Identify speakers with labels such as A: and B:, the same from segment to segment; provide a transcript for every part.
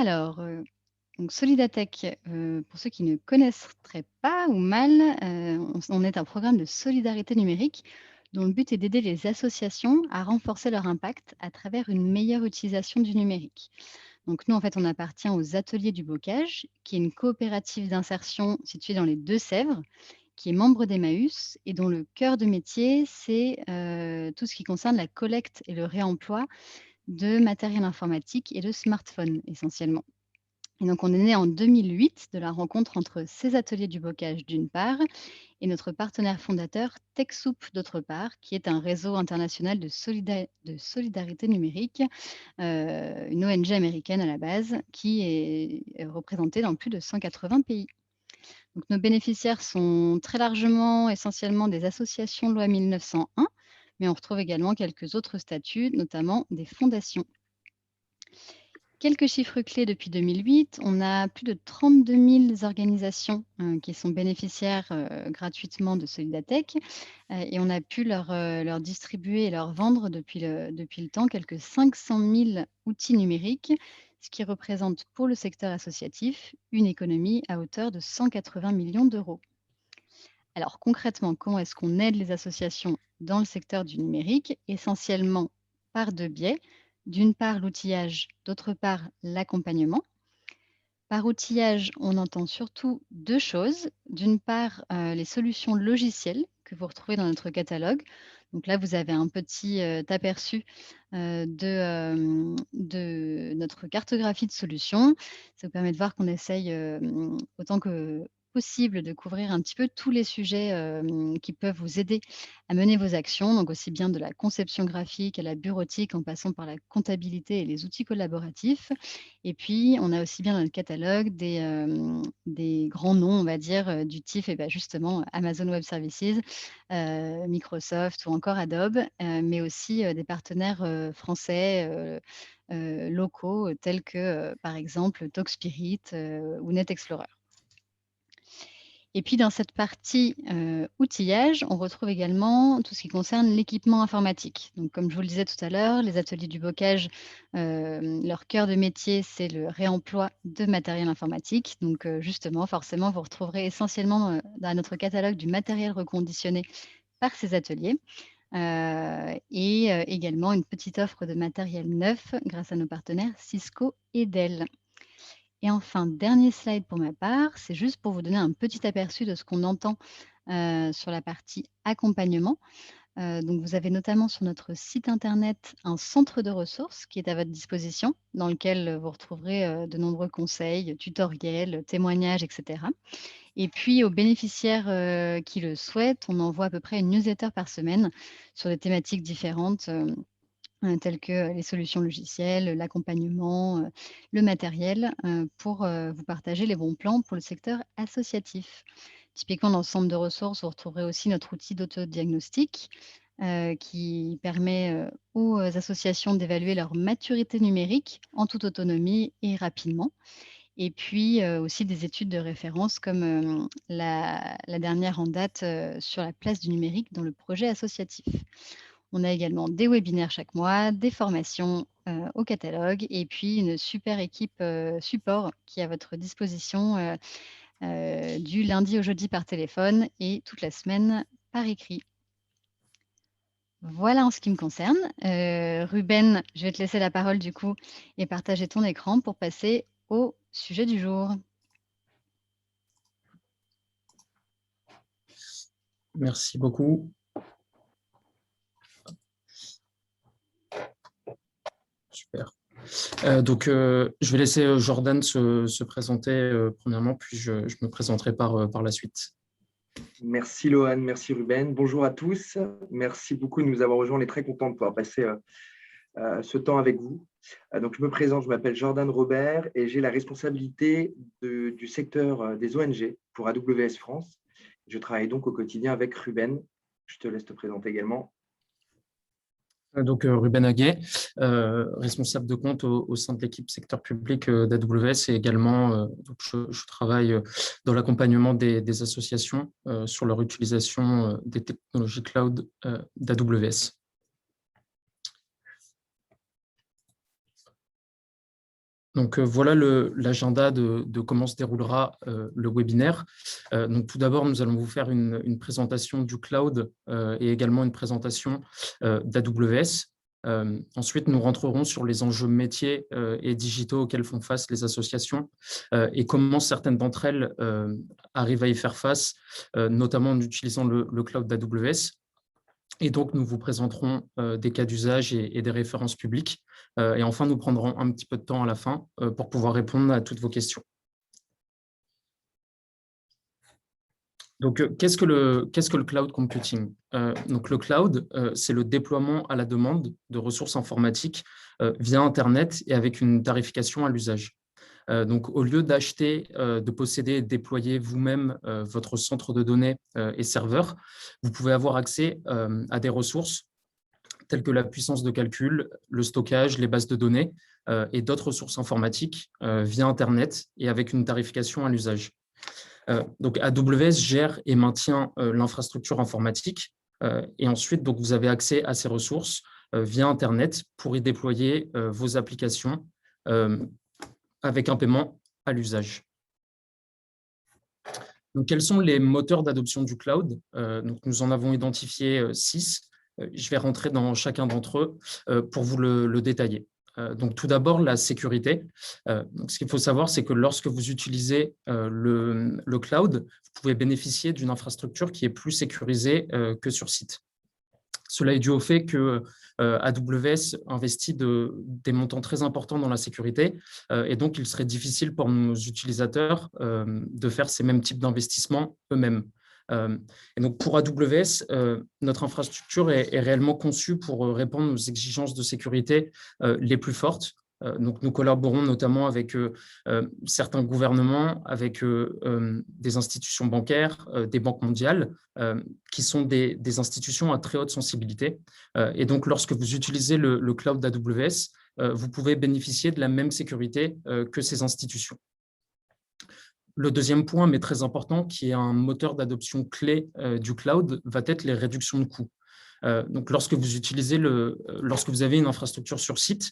A: Alors, donc Solidatech, pour ceux qui ne connaîtraient pas ou mal, on est un programme de solidarité numérique dont le but est d'aider les associations à renforcer leur impact à travers une meilleure utilisation du numérique. Donc nous, en fait, on appartient aux Ateliers du Bocage, qui est une coopérative d'insertion située dans les Deux-Sèvres, qui est membre d'Emmaüs et dont le cœur de métier, c'est, tout ce qui concerne la collecte et le réemploi de matériel informatique et de smartphones essentiellement. Et donc on est né en 2008 de la rencontre entre ces ateliers du bocage d'une part et notre partenaire fondateur TechSoup d'autre part, qui est un réseau international de solidarité numérique, une ONG américaine à la base qui est représentée dans plus de 180 pays. Donc nos bénéficiaires sont très largement, essentiellement des associations loi 1901, mais on retrouve également quelques autres statuts, notamment des fondations. Quelques chiffres clés depuis 2008, on a plus de 32 000 organisations, qui sont bénéficiaires, gratuitement de Solidatech, et on a pu leur distribuer et leur vendre depuis le temps quelques 500 000 outils numériques, ce qui représente pour le secteur associatif une économie à hauteur de 180 millions d'euros. Alors concrètement, comment est-ce qu'on aide les associations dans le secteur du numérique? Essentiellement par 2 biais. D'une part, l'outillage, d'autre part, l'accompagnement. Par outillage, on entend surtout 2 choses. D'une part, les solutions logicielles que vous retrouvez dans notre catalogue. Donc là, vous avez un petit, aperçu, de notre cartographie de solutions. Ça vous permet de voir qu'on essaye, autant que possible de couvrir un petit peu tous les sujets, qui peuvent vous aider à mener vos actions, donc aussi bien de la conception graphique à la bureautique en passant par la comptabilité et les outils collaboratifs. Et puis, on a aussi bien dans le catalogue des grands noms, on va dire, du type, et bah, justement, Amazon Web Services, Microsoft ou encore Adobe, mais aussi, des partenaires, français, locaux, tels que, par exemple, TalkSpirit, ou NetExplorer. Et puis dans cette partie, outillage, on retrouve également tout ce qui concerne l'équipement informatique. Donc comme je vous le disais tout à l'heure, les ateliers du bocage, leur cœur de métier, c'est le réemploi de matériel informatique. Donc, justement, forcément, vous retrouverez essentiellement, dans notre catalogue du matériel reconditionné par ces ateliers, et également une petite offre de matériel neuf grâce à nos partenaires Cisco et Dell. Et enfin, dernier slide pour ma part, c'est juste pour vous donner un petit aperçu de ce qu'on entend, sur la partie accompagnement. Donc vous avez notamment sur notre site internet un centre de ressources qui est à votre disposition, dans lequel, vous retrouverez, de nombreux conseils, tutoriels, témoignages et cetera. Et puis aux bénéficiaires, qui le souhaitent, on envoie à peu près une newsletter par semaine sur des thématiques différentes, telles que les solutions logicielles, l'accompagnement, le matériel, pour, vous partager les bons plans pour le secteur associatif. Typiquement, dans le centre de ressources, vous retrouverez aussi notre outil d'autodiagnostic, qui permet, aux associations d'évaluer leur maturité numérique en toute autonomie et rapidement. Et puis, aussi des études de référence comme, la dernière en date, sur la place du numérique dans le projet associatif. On a également des webinaires chaque mois, des formations, au catalogue et puis une super équipe, support qui est à votre disposition, du lundi au jeudi par téléphone et toute la semaine par écrit. Voilà en ce qui me concerne. Ruben, je vais te laisser la parole du coup et partager ton écran pour passer au sujet du jour.
B: Merci beaucoup. Super. Je vais laisser Jordan se présenter premièrement, puis je me présenterai par la suite.
C: Merci Lohan, merci Ruben. Bonjour à tous. Merci beaucoup de nous avoir rejoints. On est très content de pouvoir passer ce temps avec vous. Donc, je me présente, je m'appelle Jordan Robert et j'ai la responsabilité du secteur des ONG pour AWS France. Je travaille donc au quotidien avec Ruben. Je te laisse te présenter également.
B: Ruben Aguet, responsable de compte au sein de l'équipe secteur public d'AWS et également je travaille dans l'accompagnement des associations sur leur utilisation des technologies cloud d'AWS. Donc, voilà l'agenda de comment se déroulera le webinaire. Donc, tout d'abord, nous allons vous faire une présentation du cloud et également une présentation d'AWS. Ensuite, nous rentrerons sur les enjeux métiers et digitaux auxquels font face les associations et comment certaines d'entre elles arrivent à y faire face, notamment en utilisant le cloud d'AWS. Et donc, nous vous présenterons des cas d'usage et des références publiques. Et enfin, nous prendrons un petit peu de temps à la fin pour pouvoir répondre à toutes vos questions. Donc, qu'est-ce que le cloud computing? Donc, le cloud, c'est le déploiement à la demande de ressources informatiques via Internet et avec une tarification à l'usage. Donc, au lieu d'acheter, de posséder et de déployer vous-même votre centre de données et serveur, vous pouvez avoir accès à des ressources telles que la puissance de calcul, le stockage, les bases de données et d'autres ressources informatiques via Internet et avec une tarification à l'usage. Donc, AWS gère et maintient l'infrastructure informatique et ensuite, donc, vous avez accès à ces ressources via Internet pour y déployer vos applications avec un paiement à l'usage. Donc, quels sont les moteurs d'adoption du cloud? Donc, nous en avons identifié 6. Je vais rentrer dans chacun d'entre eux pour vous le détailler. Donc, tout d'abord, la sécurité. Donc, ce qu'il faut savoir, c'est que lorsque vous utilisez le cloud, vous pouvez bénéficier d'une infrastructure qui est plus sécurisée que sur site. Cela est dû au fait que AWS investit des montants très importants dans la sécurité et donc il serait difficile pour nos utilisateurs de faire ces mêmes types d'investissements eux-mêmes. Et donc pour AWS, notre infrastructure est réellement conçue pour répondre aux exigences de sécurité les plus fortes. Donc, nous collaborons notamment avec certains gouvernements, avec des institutions bancaires, des banques mondiales, qui sont des institutions à très haute sensibilité. Et donc, lorsque vous utilisez le cloud d'AWS, vous pouvez bénéficier de la même sécurité que ces institutions. Le deuxième point, mais très important, qui est un moteur d'adoption clé du cloud, va être les réductions de coûts. Donc, lorsque vous avez une infrastructure sur site,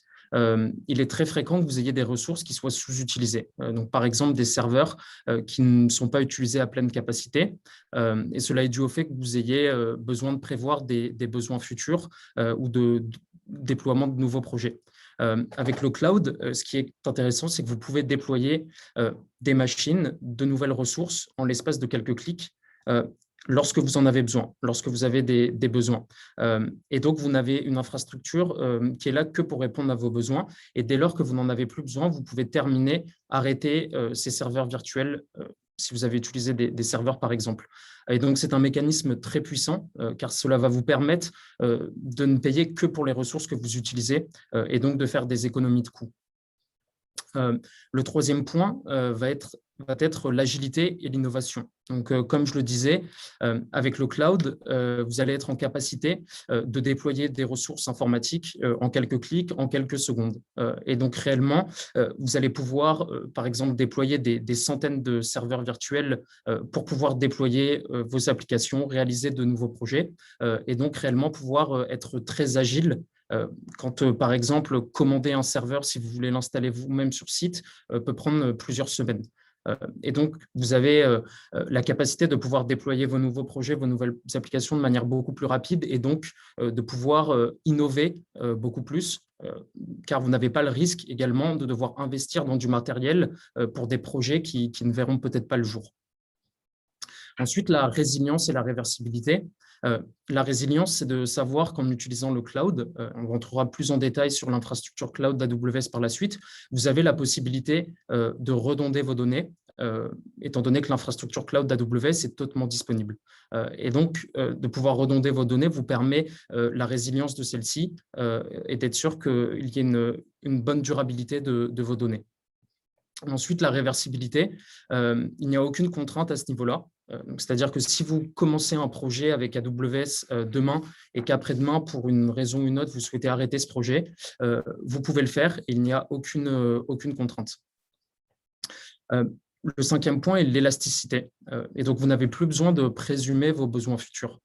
B: il est très fréquent que vous ayez des ressources qui soient sous-utilisées. Donc, par exemple, des serveurs qui ne sont pas utilisés à pleine capacité. Et cela est dû au fait que vous ayez besoin de prévoir des besoins futurs ou de déploiement de nouveaux projets. Avec le cloud, ce qui est intéressant, c'est que vous pouvez déployer des machines, de nouvelles ressources en l'espace de quelques clics lorsque vous en avez besoin, lorsque vous avez des besoins. Et donc, vous n'avez une infrastructure qui est là que pour répondre à vos besoins. Et dès lors que vous n'en avez plus besoin, vous pouvez terminer, arrêter ces serveurs virtuels si vous avez utilisé des serveurs, par exemple. Et donc, c'est un mécanisme très puissant car cela va vous permettre de ne payer que pour les ressources que vous utilisez et donc de faire des économies de coûts. Le troisième point va être l'agilité et l'innovation. Donc, comme je le disais, avec le cloud, vous allez être en capacité de déployer des ressources informatiques en quelques clics, en quelques secondes. Et donc, réellement, vous allez pouvoir, par exemple, déployer des centaines de serveurs virtuels pour pouvoir déployer vos applications, réaliser de nouveaux projets et donc réellement pouvoir être très agile. Quand, par exemple, commander un serveur, si vous voulez l'installer vous-même sur site, peut prendre plusieurs semaines. Et donc, vous avez la capacité de pouvoir déployer vos nouveaux projets, vos nouvelles applications de manière beaucoup plus rapide et donc de pouvoir innover beaucoup plus, car vous n'avez pas le risque également de devoir investir dans du matériel pour des projets qui ne verront peut-être pas le jour. Ensuite, la résilience et la réversibilité. La résilience, c'est de savoir qu'en utilisant le cloud, on rentrera plus en détail sur l'infrastructure cloud d'AWS par la suite, vous avez la possibilité de redonder vos données, étant donné que l'infrastructure cloud d'AWS est totalement disponible. Et donc, de pouvoir redonder vos données vous permet la résilience de celles-ci et d'être sûr qu'il y ait une bonne durabilité de vos données. Ensuite, la réversibilité, il n'y a aucune contrainte à ce niveau-là. C'est-à-dire que si vous commencez un projet avec AWS demain et qu'après-demain, pour une raison ou une autre, vous souhaitez arrêter ce projet, vous pouvez le faire et il n'y a aucune contrainte. Le cinquième point est l'élasticité. Et donc, vous n'avez plus besoin de présumer vos besoins futurs.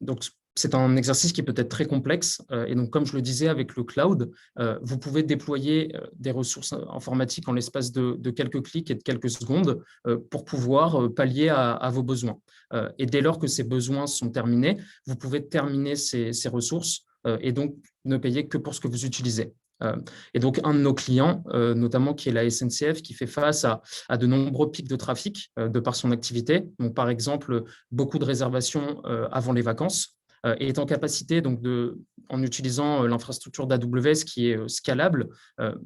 B: Donc, c'est un exercice qui peut être très complexe. Et donc, comme je le disais, avec le cloud, vous pouvez déployer des ressources informatiques en l'espace de quelques clics et de quelques secondes pour pouvoir pallier à vos besoins. Et dès lors que ces besoins sont terminés, vous pouvez terminer ces ressources et donc ne payer que pour ce que vous utilisez. Et donc, un de nos clients, notamment qui est la SNCF, qui fait face à de nombreux pics de trafic de par son activité, donc par exemple, beaucoup de réservations avant les vacances, est en capacité, donc en utilisant l'infrastructure d'AWS qui est scalable,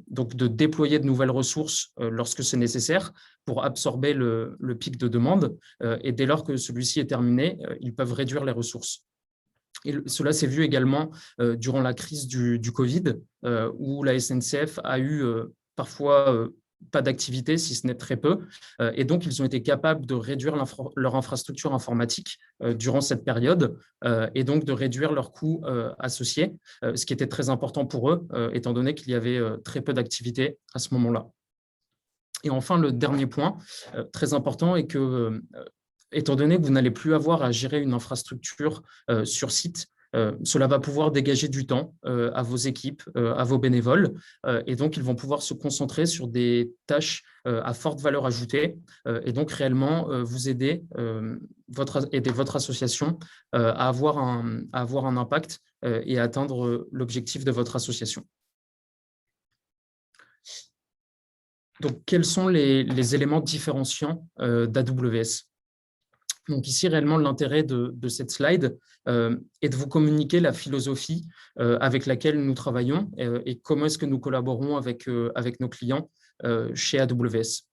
B: donc de déployer de nouvelles ressources lorsque c'est nécessaire pour absorber le pic de demande. Et dès lors que celui-ci est terminé, ils peuvent réduire les ressources. Et cela s'est vu également durant la crise du Covid, où la SNCF a eu parfois pas d'activité, si ce n'est très peu. Et donc, ils ont été capables de réduire leur infrastructure informatique durant cette période et donc de réduire leurs coûts associés, ce qui était très important pour eux, étant donné qu'il y avait très peu d'activité à ce moment-là. Et enfin, le dernier point très important est que, étant donné que vous n'allez plus avoir à gérer une infrastructure sur site, cela va pouvoir dégager du temps à vos équipes, à vos bénévoles, et donc ils vont pouvoir se concentrer sur des tâches à forte valeur ajoutée, et donc réellement vous aider, aider votre association à avoir un impact et à atteindre l'objectif de votre association. Donc, quels sont les éléments différenciants d'AWS ? Donc ici, réellement, l'intérêt de cette slide est de vous communiquer la philosophie avec laquelle nous travaillons et comment est-ce que nous collaborons avec nos clients chez AWS.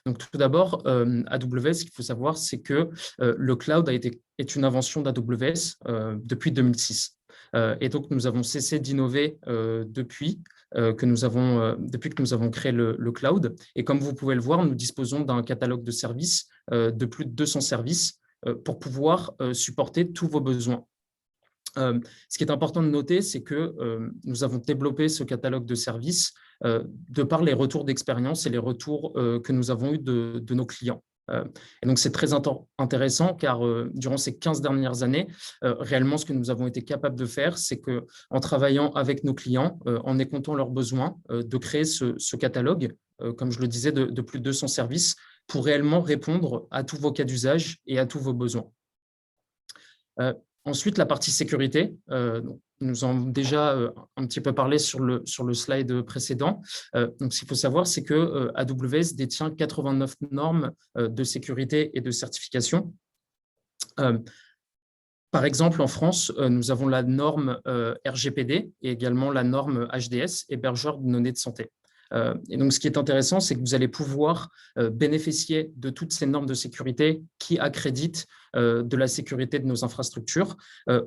B: Donc tout d'abord, AWS, ce qu'il faut savoir, c'est que le cloud est une invention d'AWS depuis 2006. Et donc, nous avons cessé d'innover depuis que nous avons créé le cloud. Et comme vous pouvez le voir, nous disposons d'un catalogue de services de plus de 200 services pour pouvoir supporter tous vos besoins. Ce qui est important de noter, c'est que nous avons développé ce catalogue de services de par les retours d'expérience et les retours que nous avons eus de nos clients. Et donc, c'est très intéressant car durant ces 15 dernières années, réellement, ce que nous avons été capables de faire, c'est qu'en travaillant avec nos clients, en écoutant leurs besoins, de créer ce catalogue, comme je le disais, de plus de 200 services pour réellement répondre à tous vos cas d'usage et à tous vos besoins. Ensuite, la partie sécurité. Nous en avons déjà un petit peu parlé sur le slide précédent. Donc, ce qu'il faut savoir, c'est que AWS détient 89 normes de sécurité et de certification. Par exemple, en France, nous avons la norme RGPD et également la norme HDS, hébergeur de données de santé. Et donc, ce qui est intéressant, c'est que vous allez pouvoir bénéficier de toutes ces normes de sécurité qui accréditent de la sécurité de nos infrastructures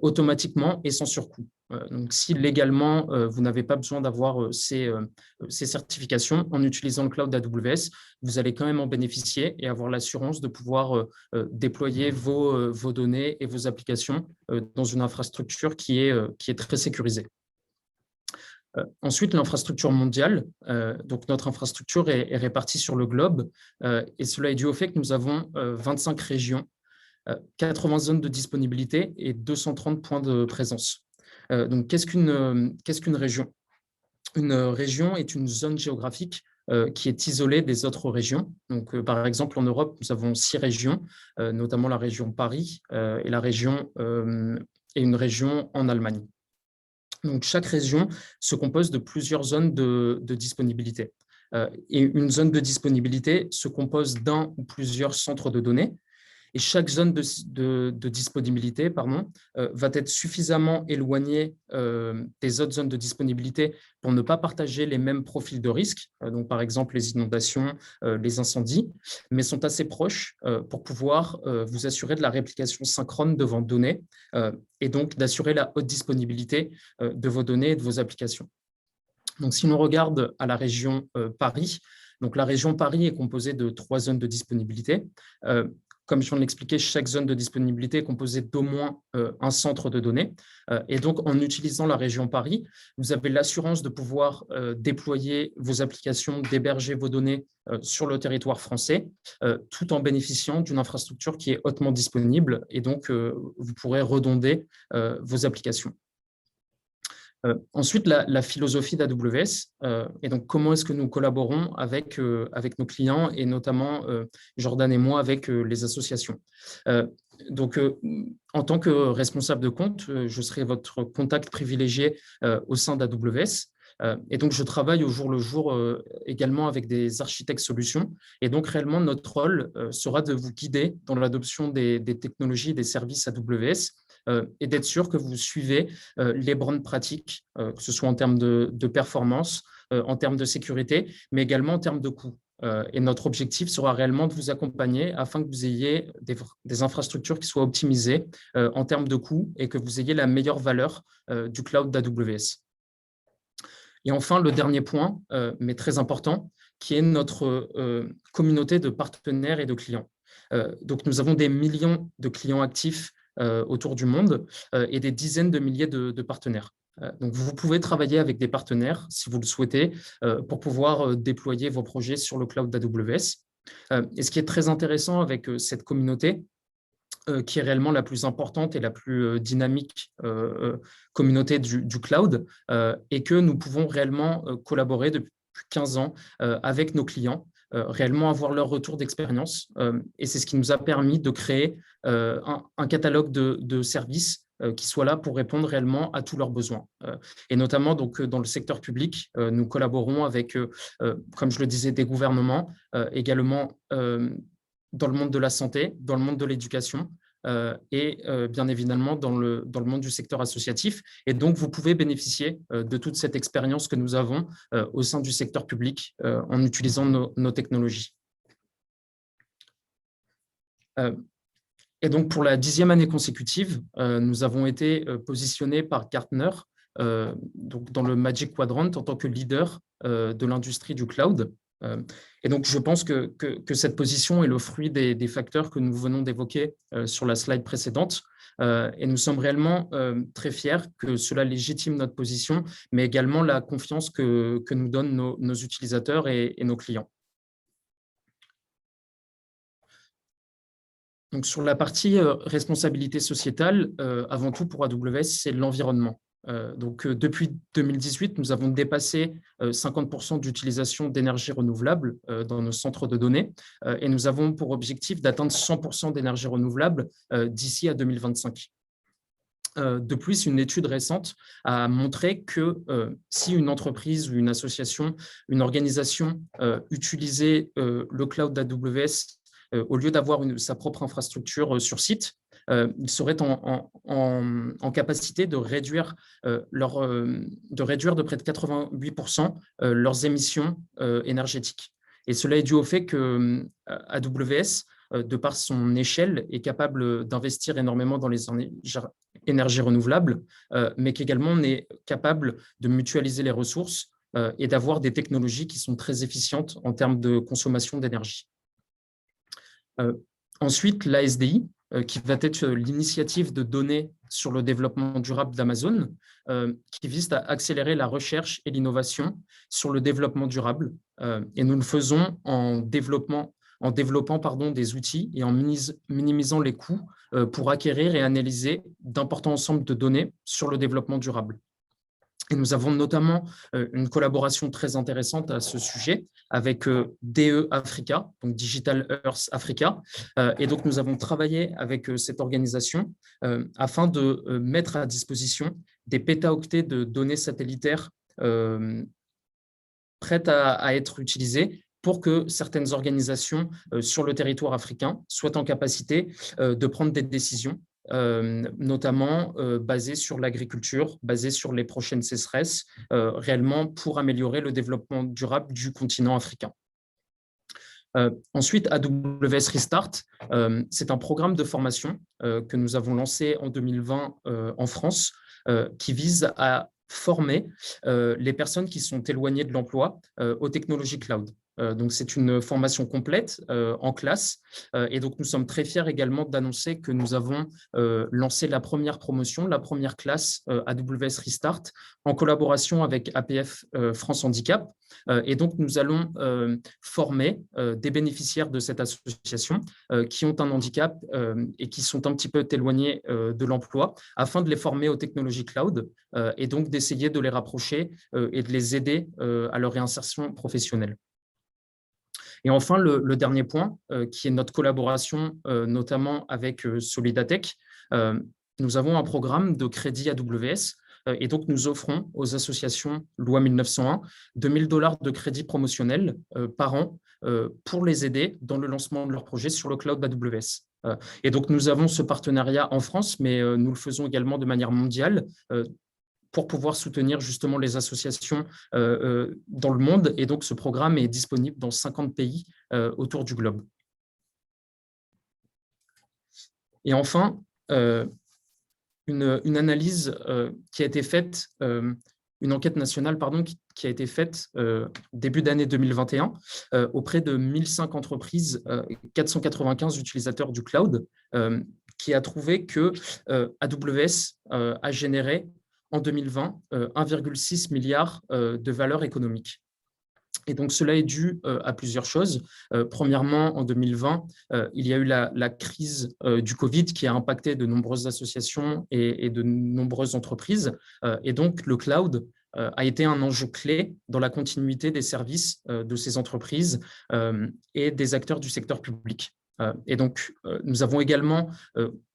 B: automatiquement et sans surcoût. Donc, si légalement, vous n'avez pas besoin d'avoir ces certifications, en utilisant le cloud d'AWS, vous allez quand même en bénéficier et avoir l'assurance de pouvoir déployer vos données et vos applications dans une infrastructure qui est très sécurisée. Ensuite, l'infrastructure mondiale. Donc, notre infrastructure est répartie sur le globe et cela est dû au fait que nous avons 25 régions, 80 zones de disponibilité et 230 points de présence. Donc, qu'est-ce qu'une région ? Une région est une zone géographique qui est isolée des autres régions. Donc, par exemple, en Europe, nous avons 6 régions, notamment la région Paris et une région en Allemagne. Donc, chaque région se compose de plusieurs zones de disponibilité. Et une zone de disponibilité se compose d'un ou plusieurs centres de données. Et chaque zone de disponibilité va être suffisamment éloignée des autres zones de disponibilité pour ne pas partager les mêmes profils de risque, donc par exemple les inondations, les incendies, mais sont assez proches pour pouvoir vous assurer de la réplication synchrone de vos données et donc d'assurer la haute disponibilité de vos données et de vos applications. Donc, si l'on regarde à la région Paris, donc la région Paris est composée de 3 zones de disponibilité. comme je viens de l'expliquer, chaque zone de disponibilité est composée d'au moins un centre de données. Et donc, en utilisant la région Paris, vous avez l'assurance de pouvoir déployer vos applications, d'héberger vos données sur le territoire français, tout en bénéficiant d'une infrastructure qui est hautement disponible. Et donc, vous pourrez redonder vos applications. Ensuite, la philosophie d'AWS, et donc comment est-ce que nous collaborons avec nos clients et notamment Jordan et moi avec les associations. Donc, en tant que responsable de compte, je serai votre contact privilégié au sein d'AWS. Et donc, je travaille au jour le jour également avec des architectes solutions. Et donc, réellement, notre rôle sera de vous guider dans l'adoption des technologies et des services AWS et d'être sûr que vous suivez les bonnes pratiques, que ce soit en termes de performance, en termes de sécurité, mais également en termes de coûts. Et notre objectif sera réellement de vous accompagner afin que vous ayez des infrastructures qui soient optimisées en termes de coûts et que vous ayez la meilleure valeur du cloud d'AWS. Et enfin, le dernier point, mais très important, qui est notre communauté de partenaires et de clients. Donc, nous avons des millions de clients actifs autour du monde et des dizaines de milliers de partenaires. Donc, vous pouvez travailler avec des partenaires, si vous le souhaitez, pour pouvoir déployer vos projets sur le cloud d'AWS. Et ce qui est très intéressant avec cette communauté, qui est réellement la plus importante et la plus dynamique communauté du cloud, et que nous pouvons réellement collaborer depuis 15 ans avec nos clients, réellement avoir leur retour d'expérience. Et c'est ce qui nous a permis de créer un catalogue de services qui soit là pour répondre réellement à tous leurs besoins. Et notamment, donc, dans le secteur public, nous collaborons avec, comme je le disais, des gouvernements, également dans le monde de la santé, dans le monde de l'éducation et bien évidemment dans le monde du secteur associatif. Et donc, vous pouvez bénéficier de toute cette expérience que nous avons au sein du secteur public en utilisant nos technologies. Et donc, pour la 10e année consécutive, nous avons été positionnés par Gartner donc dans le Magic Quadrant en tant que leader de l'industrie du cloud. Et donc, je pense que cette position est le fruit des facteurs que nous venons d'évoquer sur la slide précédente. Et nous sommes réellement très fiers que cela légitime notre position, mais également la confiance que nous donnent nos utilisateurs et nos clients. Donc, sur la partie responsabilité sociétale, avant tout pour AWS, c'est l'environnement. Donc, depuis 2018, nous avons dépassé 50% d'utilisation d'énergie renouvelable dans nos centres de données et nous avons pour objectif d'atteindre 100% d'énergie renouvelable d'ici à 2025. De plus, une étude récente a montré que si une entreprise ou une association, une organisation utilisait le cloud d'AWS au lieu d'avoir sa propre infrastructure sur site, ils seraient en capacité de réduire de près de 88% leurs émissions énergétiques. Et cela est dû au fait que AWS, de par son échelle, est capable d'investir énormément dans les énergies renouvelables, mais qu'également on est capable de mutualiser les ressources et d'avoir des technologies qui sont très efficientes en termes de consommation d'énergie. Ensuite, l'ASDI, qui va être l'initiative de données sur le développement durable d'Amazon, qui vise à accélérer la recherche et l'innovation sur le développement durable. Et nous le faisons en développant des outils et en minimisant les coûts pour acquérir et analyser d'importants ensembles de données sur le développement durable. Et nous avons notamment une collaboration très intéressante à ce sujet avec DE Africa, donc Digital Earth Africa. Et donc, nous avons travaillé avec cette organisation afin de mettre à disposition des pétaoctets de données satellitaires prêtes à être utilisées pour que certaines organisations sur le territoire africain soient en capacité de prendre des décisions notamment basées sur l'agriculture, basées sur les prochaines sécheresses, réellement pour améliorer le développement durable du continent africain. Ensuite, AWS Restart, c'est un programme de formation que nous avons lancé en 2020 en France, qui vise à former les personnes qui sont éloignées de l'emploi aux technologies cloud. Donc, c'est une formation complète en classe. Et donc, nous sommes très fiers également d'annoncer que nous avons lancé la première promotion, la première classe AWS Restart, en collaboration avec APF France Handicap. Et donc, nous allons former des bénéficiaires de cette association qui ont un handicap et qui sont un petit peu éloignés de l'emploi, afin de les former aux technologies cloud et donc d'essayer de les rapprocher et de les aider à leur réinsertion professionnelle. Et enfin, le dernier point, qui est notre collaboration notamment avec Solidatech. Nous avons un programme de crédit AWS et donc nous offrons aux associations loi 1901 $2 000 de crédit promotionnel par an pour les aider dans le lancement de leur projet sur le cloud AWS. Et donc nous avons ce partenariat en France, mais nous le faisons également de manière mondiale pour pouvoir soutenir justement les associations dans le monde. Et donc, ce programme est disponible dans 50 pays autour du globe. Et enfin, une analyse qui a été faite, une enquête nationale, pardon, qui a été faite début d'année 2021 auprès de 1005 entreprises, 495 utilisateurs du cloud, qui a trouvé que AWS a généré en 2020 1,6 milliard de valeur économique. Et donc, cela est dû à plusieurs choses. Premièrement, en 2020, il y a eu la crise du Covid qui a impacté de nombreuses associations et de nombreuses entreprises. Et donc, le cloud a été un enjeu clé dans la continuité des services de ces entreprises et des acteurs du secteur public. Et donc, nous avons également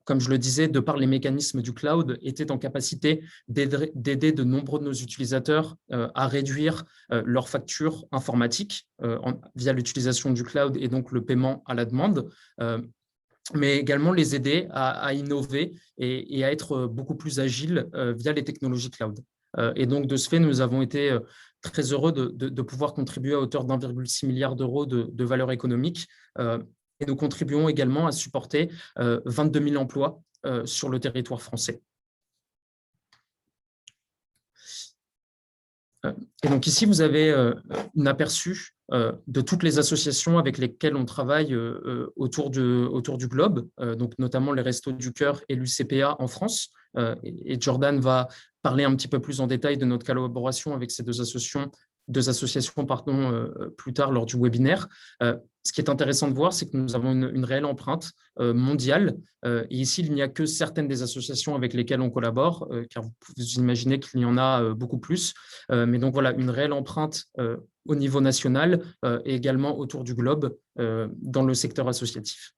B: comme je le disais, de par les mécanismes du cloud, étaient en capacité d'aider de nombreux de nos utilisateurs à réduire leurs factures informatiques via l'utilisation du cloud et donc le paiement à la demande, mais également les aider à innover et à être beaucoup plus agiles via les technologies cloud. Et donc, de ce fait, nous avons été très heureux de pouvoir contribuer à hauteur d'1,6 milliard d'euros de valeur économique. Et nous contribuons également à supporter 22 000 emplois sur le territoire français. Et donc ici, vous avez un aperçu de toutes les associations avec lesquelles on travaille autour du globe, donc notamment les Restos du Cœur et l'UCPA en France. Et Jordan va parler un petit peu plus en détail de notre collaboration avec ces deux associations plus tard lors du webinaire. Ce qui est intéressant de voir, c'est que nous avons une réelle empreinte mondiale. Et ici, il n'y a que certaines des associations avec lesquelles on collabore, car vous pouvez imaginer qu'il y en a beaucoup plus. Mais donc voilà, une réelle empreinte au niveau national et également autour du globe dans le secteur associatif.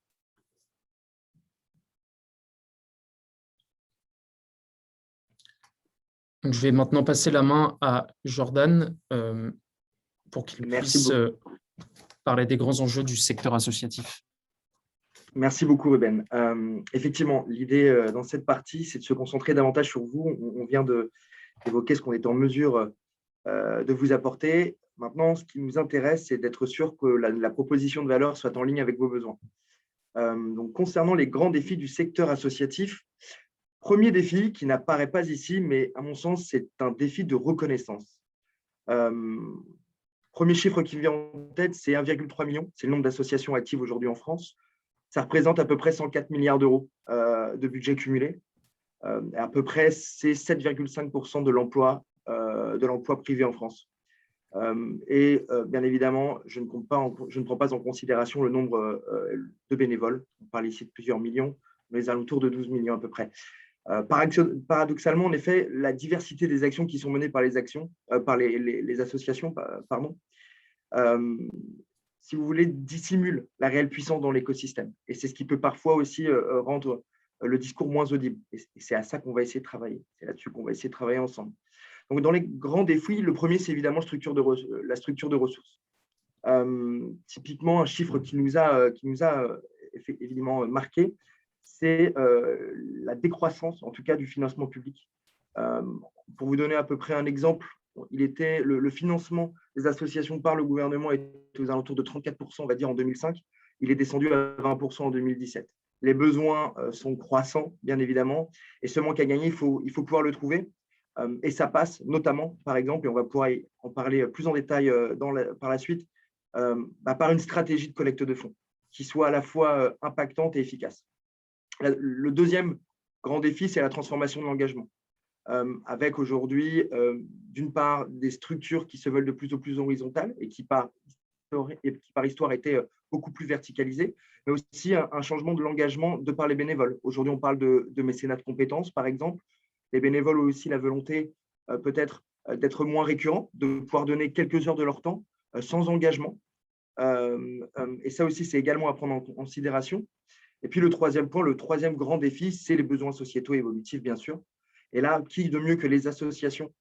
B: Donc, je vais maintenant passer la main à Jordan pour qu'il puisse parler des grands enjeux du secteur associatif.
C: Merci beaucoup, Ruben. Effectivement, l'idée dans cette partie, c'est de se concentrer davantage sur vous. On vient d'évoquer ce qu'on est en mesure de vous apporter. Maintenant, ce qui nous intéresse, c'est d'être sûr que la proposition de valeur soit en ligne avec vos besoins. Donc, concernant les grands défis du secteur associatif, premier défi qui n'apparaît pas ici, mais à mon sens, c'est un défi de reconnaissance. Premier chiffre qui me vient en tête, c'est 1,3 million. C'est le nombre d'associations actives aujourd'hui en France. Ça représente à peu près 104 milliards d'euros de budget cumulé. À peu près, c'est 7,5% de l'emploi privé en France. Bien évidemment, je ne prends pas en considération le nombre de bénévoles. On parle ici de plusieurs millions, mais alentours de 12 millions à peu près. Paradoxalement, en effet, la diversité des actions qui sont menées par les associations, si vous voulez, dissimule la réelle puissance dans l'écosystème. Et c'est ce qui peut parfois aussi rendre le discours moins audible. Et c'est à ça qu'on va essayer de travailler. C'est là-dessus qu'on va essayer de travailler ensemble. Donc, dans les grands défis, le premier, c'est évidemment la structure de ressources. Typiquement, un chiffre qui nous a évidemment marqué, c'est la décroissance, en tout cas, du financement public. Pour vous donner à peu près un exemple, le financement des associations par le gouvernement était aux alentours de 34%, on va dire, en 2005. Il est descendu à 20% en 2017. Les besoins sont croissants, bien évidemment, et ce manque à gagner, il faut pouvoir le trouver. Et ça passe notamment, par exemple, et on va pouvoir en parler plus en détail par la suite, par une stratégie de collecte de fonds qui soit à la fois impactante et efficace. Le deuxième grand défi, c'est la transformation de l'engagement. Avec aujourd'hui, d'une part, des structures qui se veulent de plus en plus horizontales et qui, par histoire, étaient beaucoup plus verticalisées, mais aussi un changement de l'engagement de par les bénévoles. Aujourd'hui, on parle de mécénat de compétences, par exemple. Les bénévoles ont aussi la volonté, peut-être, d'être moins récurrents, de pouvoir donner quelques heures de leur temps sans engagement. Et ça aussi, c'est également à prendre en considération. Et puis, le troisième point, le troisième grand défi, c'est les besoins sociétaux et évolutifs, bien sûr. Et là, qui de mieux que les associations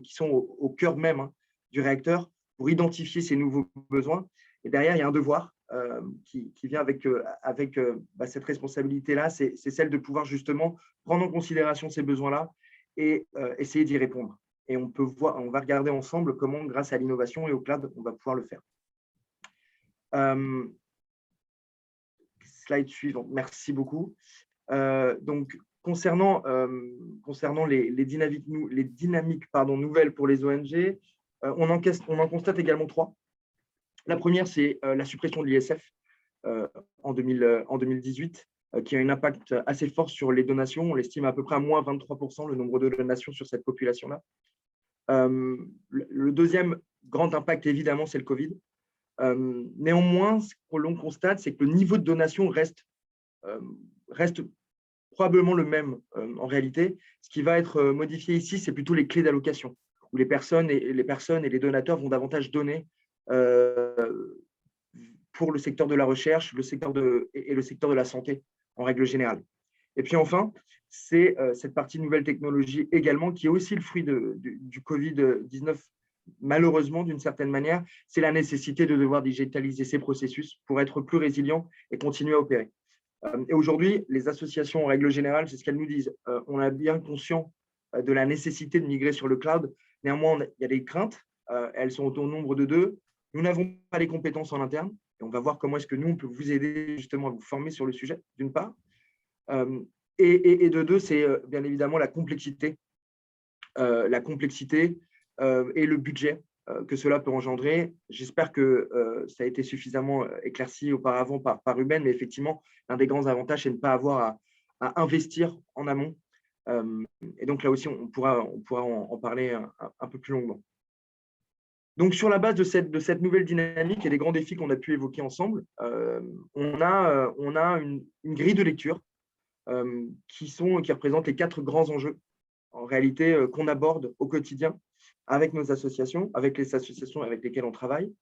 C: qui sont au cœur même du réacteur pour identifier ces nouveaux besoins. Et derrière, il y a un devoir qui vient avec cette responsabilité-là, c'est celle de pouvoir justement prendre en considération ces besoins-là et essayer d'y répondre. Et on va regarder ensemble comment, grâce à l'innovation et au cloud, on va pouvoir le faire. Slide suivant. Merci beaucoup. Donc, concernant les dynamiques nouvelles pour les ONG, on en constate également trois. La première, c'est la suppression de l'ISF en 2018, qui a un impact assez fort sur les donations. On l'estime à peu près à moins 23% le nombre de donations sur cette population-là. Le deuxième grand impact, évidemment, c'est le Covid. Néanmoins, ce que l'on constate, c'est que le niveau de donation reste probablement le même en réalité. Ce qui va être modifié ici, c'est plutôt les clés d'allocation, où les personnes et les donateurs vont davantage donner pour le secteur de la recherche, le secteur de la santé en règle générale. Et puis enfin, c'est cette partie nouvelle technologie également, qui est aussi le fruit du Covid-19, malheureusement d'une certaine manière, c'est la nécessité de devoir digitaliser ces processus pour être plus résilient et continuer à opérer. Et aujourd'hui, les associations, en règle générale, c'est ce qu'elles nous disent. On est bien conscient de la nécessité de migrer sur le cloud. Néanmoins, il y a des craintes. Elles sont au nombre de 2. Nous n'avons pas les compétences en interne. Et on va voir comment est-ce que nous, on peut vous aider justement à vous former sur le sujet, d'une part. Et de 2, c'est bien évidemment la complexité. Et le budget que cela peut engendrer. J'espère que ça a été suffisamment éclairci auparavant par Ruben, mais effectivement, l'un des grands avantages, c'est de ne pas avoir à investir en amont. Et donc là aussi, on pourra en parler un peu plus longuement. Donc, sur la base de cette nouvelle dynamique et des grands défis qu'on a pu évoquer ensemble, on a une grille de lecture qui représente les 4 grands enjeux, en réalité, qu'on aborde au quotidien avec nos associations, avec les associations avec lesquelles on travaille.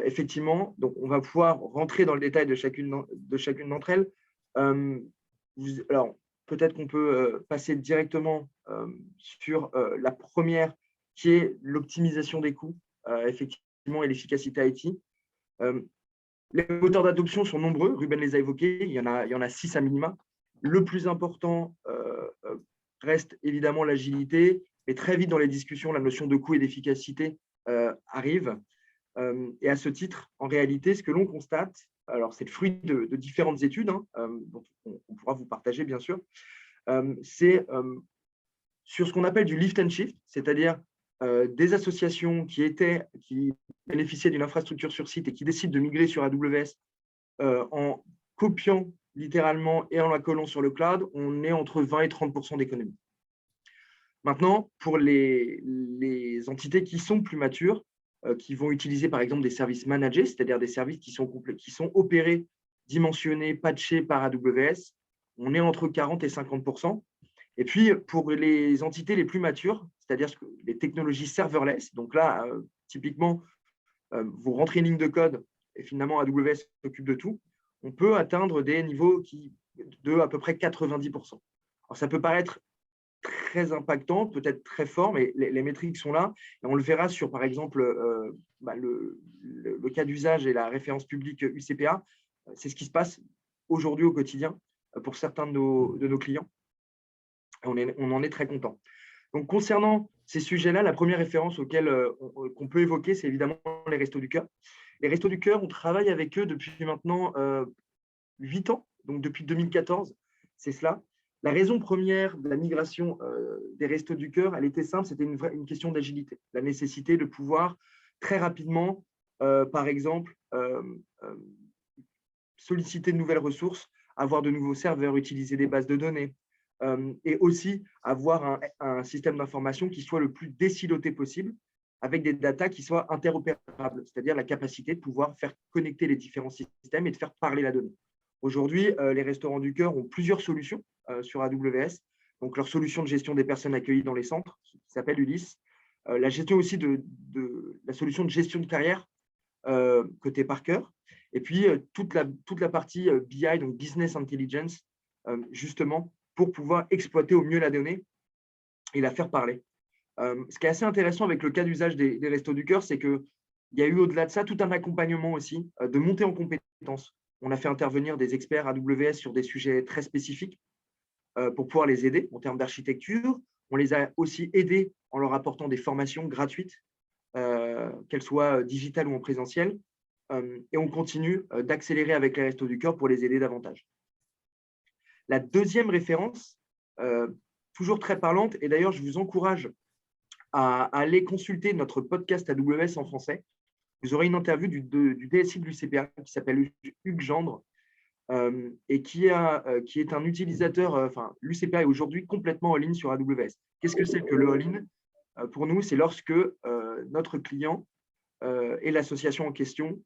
C: Effectivement, donc on va pouvoir rentrer dans le détail de chacune d'entre elles. Alors, peut-être qu'on peut passer directement sur la première, qui est l'optimisation des coûts, effectivement, et l'efficacité IT. Les moteurs d'adoption sont nombreux, Ruben les a évoqués, il y en a 6 à minima. Le plus important reste évidemment l'agilité, mais très vite dans les discussions, la notion de coût et d'efficacité arrive. Et à ce titre, en réalité, ce que l'on constate, alors c'est le fruit de différentes études, dont on pourra vous partager bien sûr, c'est sur ce qu'on appelle du lift and shift, c'est-à-dire des associations qui bénéficiaient d'une infrastructure sur site et qui décident de migrer sur AWS en copiant littéralement et en la collant sur le cloud, on est entre 20 et 30% d'économie. Maintenant, pour les entités qui sont plus matures, qui vont utiliser par exemple des services managés, c'est-à-dire des services qui sont opérés, dimensionnés, patchés par AWS, on est entre 40 et 50%. Et puis, pour les entités les plus matures, c'est-à-dire les technologies serverless, donc là, typiquement, vous rentrez une ligne de code et finalement AWS s'occupe de tout, on peut atteindre des niveaux de à peu près 90%. Alors, ça peut paraître très impactant, peut-être très fort, mais les métriques sont là. Et on le verra sur, par exemple, le cas d'usage et la référence publique UCPA. C'est ce qui se passe aujourd'hui au quotidien pour certains de nos clients. On en est très content. Donc, concernant ces sujets-là, la première référence qu'on peut évoquer, c'est évidemment les Restos du Cœur. Les Restos du Cœur, on travaille avec eux depuis maintenant 8 ans, donc depuis 2014, c'est cela. La raison première de la migration des Restos du Cœur, elle était simple, c'était une question d'agilité, la nécessité de pouvoir très rapidement, par exemple, solliciter de nouvelles ressources, avoir de nouveaux serveurs, utiliser des bases de données, et aussi avoir un système d'information qui soit le plus désiloté possible, avec des datas qui soient interopérables, c'est-à-dire la capacité de pouvoir faire connecter les différents systèmes et de faire parler la donnée. Aujourd'hui, les restaurants du cœur ont plusieurs solutions sur AWS. Donc, leur solution de gestion des personnes accueillies dans les centres, qui s'appelle Ulysse. La gestion aussi de la solution de gestion de carrière côté Parker. Et puis, toute la partie BI, donc Business Intelligence, justement, pour pouvoir exploiter au mieux la donnée et la faire parler. Ce qui est assez intéressant avec le cas d'usage des Restos du Cœur, c'est qu'il y a eu au-delà de ça tout un accompagnement aussi de montée en compétences. On a fait intervenir des experts AWS sur des sujets très spécifiques pour pouvoir les aider en termes d'architecture. On les a aussi aidés en leur apportant des formations gratuites, qu'elles soient digitales ou en présentiel. Et on continue d'accélérer avec les Restos du Cœur pour les aider davantage. La deuxième référence, toujours très parlante, et d'ailleurs, je vous encourage à aller consulter notre podcast AWS en français. Vous aurez une interview du DSI de l'UCPA qui s'appelle Hugues Gendre et qui est un utilisateur, l'UCPA est aujourd'hui complètement all-in sur AWS. Qu'est-ce que c'est que le all-in? Pour nous, c'est lorsque notre client et l'association en question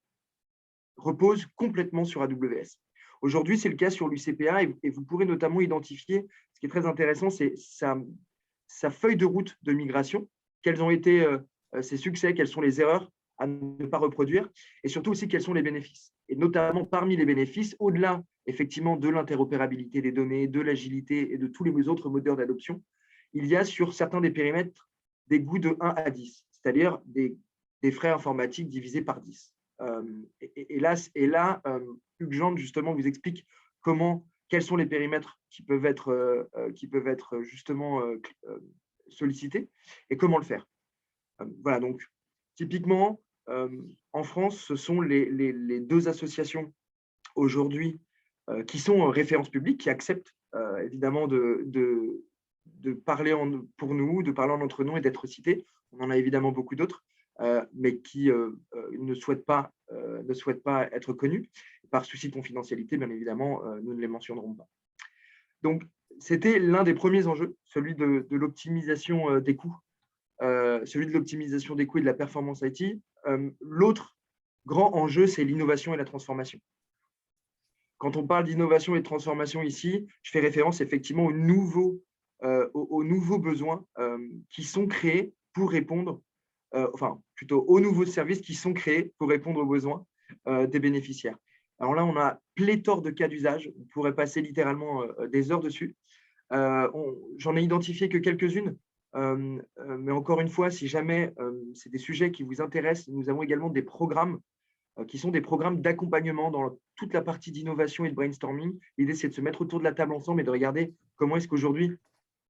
C: reposent complètement sur AWS. Aujourd'hui, c'est le cas sur l'UCPA et vous pourrez notamment identifier, ce qui est très intéressant, c'est sa feuille de route de migration, quels ont été ses succès, quelles sont les erreurs à ne pas reproduire, et surtout aussi quels sont les bénéfices. Et notamment parmi les bénéfices, au-delà effectivement de l'interopérabilité des données, de l'agilité et de tous les autres moteurs d'adoption, il y a sur certains des périmètres des goûts de 1 à 10, c'est-à-dire des frais informatiques divisés par 10. Et là, Hugues Gendre, justement, vous explique quels sont les périmètres qui peuvent être justement sollicités et comment le faire. Voilà, donc typiquement, en France, ce sont les deux associations aujourd'hui qui sont références publiques, qui acceptent évidemment de parler pour nous, de parler entre nous et d'être cités. On en a évidemment beaucoup d'autres, mais qui ne souhaitent pas être connus. Par souci de confidentialité, bien évidemment, nous ne les mentionnerons pas. Donc, c'était l'un des premiers enjeux, celui de l'optimisation des coûts, celui de l'optimisation des coûts et de la performance IT. L'autre grand enjeu, c'est l'innovation et la transformation. Quand on parle d'innovation et de transformation ici, je fais référence effectivement aux nouveaux besoins qui sont créés pour répondre, plutôt aux nouveaux services qui sont créés pour répondre aux besoins des bénéficiaires. Alors là, on a pléthore de cas d'usage. On pourrait passer littéralement des heures dessus. J'en ai identifié que quelques-unes. Mais encore une fois, si jamais c'est des sujets qui vous intéressent, nous avons également des programmes qui sont des programmes d'accompagnement dans toute la partie d'innovation et de brainstorming. L'idée, c'est de se mettre autour de la table ensemble et de regarder comment est-ce qu'aujourd'hui,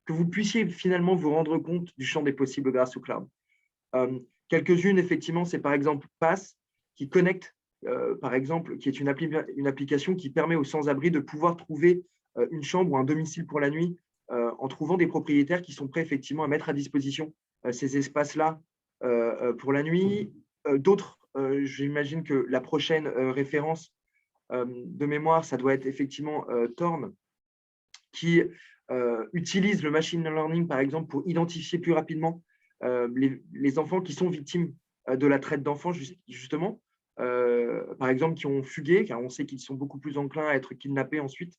C: que vous puissiez finalement vous rendre compte du champ des possibles grâce au cloud. Quelques-unes, effectivement, c'est par exemple Pass, qui connecte, par exemple, qui est une application qui permet aux sans-abri de pouvoir trouver une chambre ou un domicile pour la nuit en trouvant des propriétaires qui sont prêts effectivement à mettre à disposition ces espaces-là pour la nuit. D'autres, j'imagine que la prochaine référence de mémoire, ça doit être effectivement Torn, qui utilise le machine learning, par exemple, pour identifier plus rapidement les enfants qui sont victimes de la traite d'enfants, justement, par exemple, qui ont fugué, car on sait qu'ils sont beaucoup plus enclins à être kidnappés ensuite.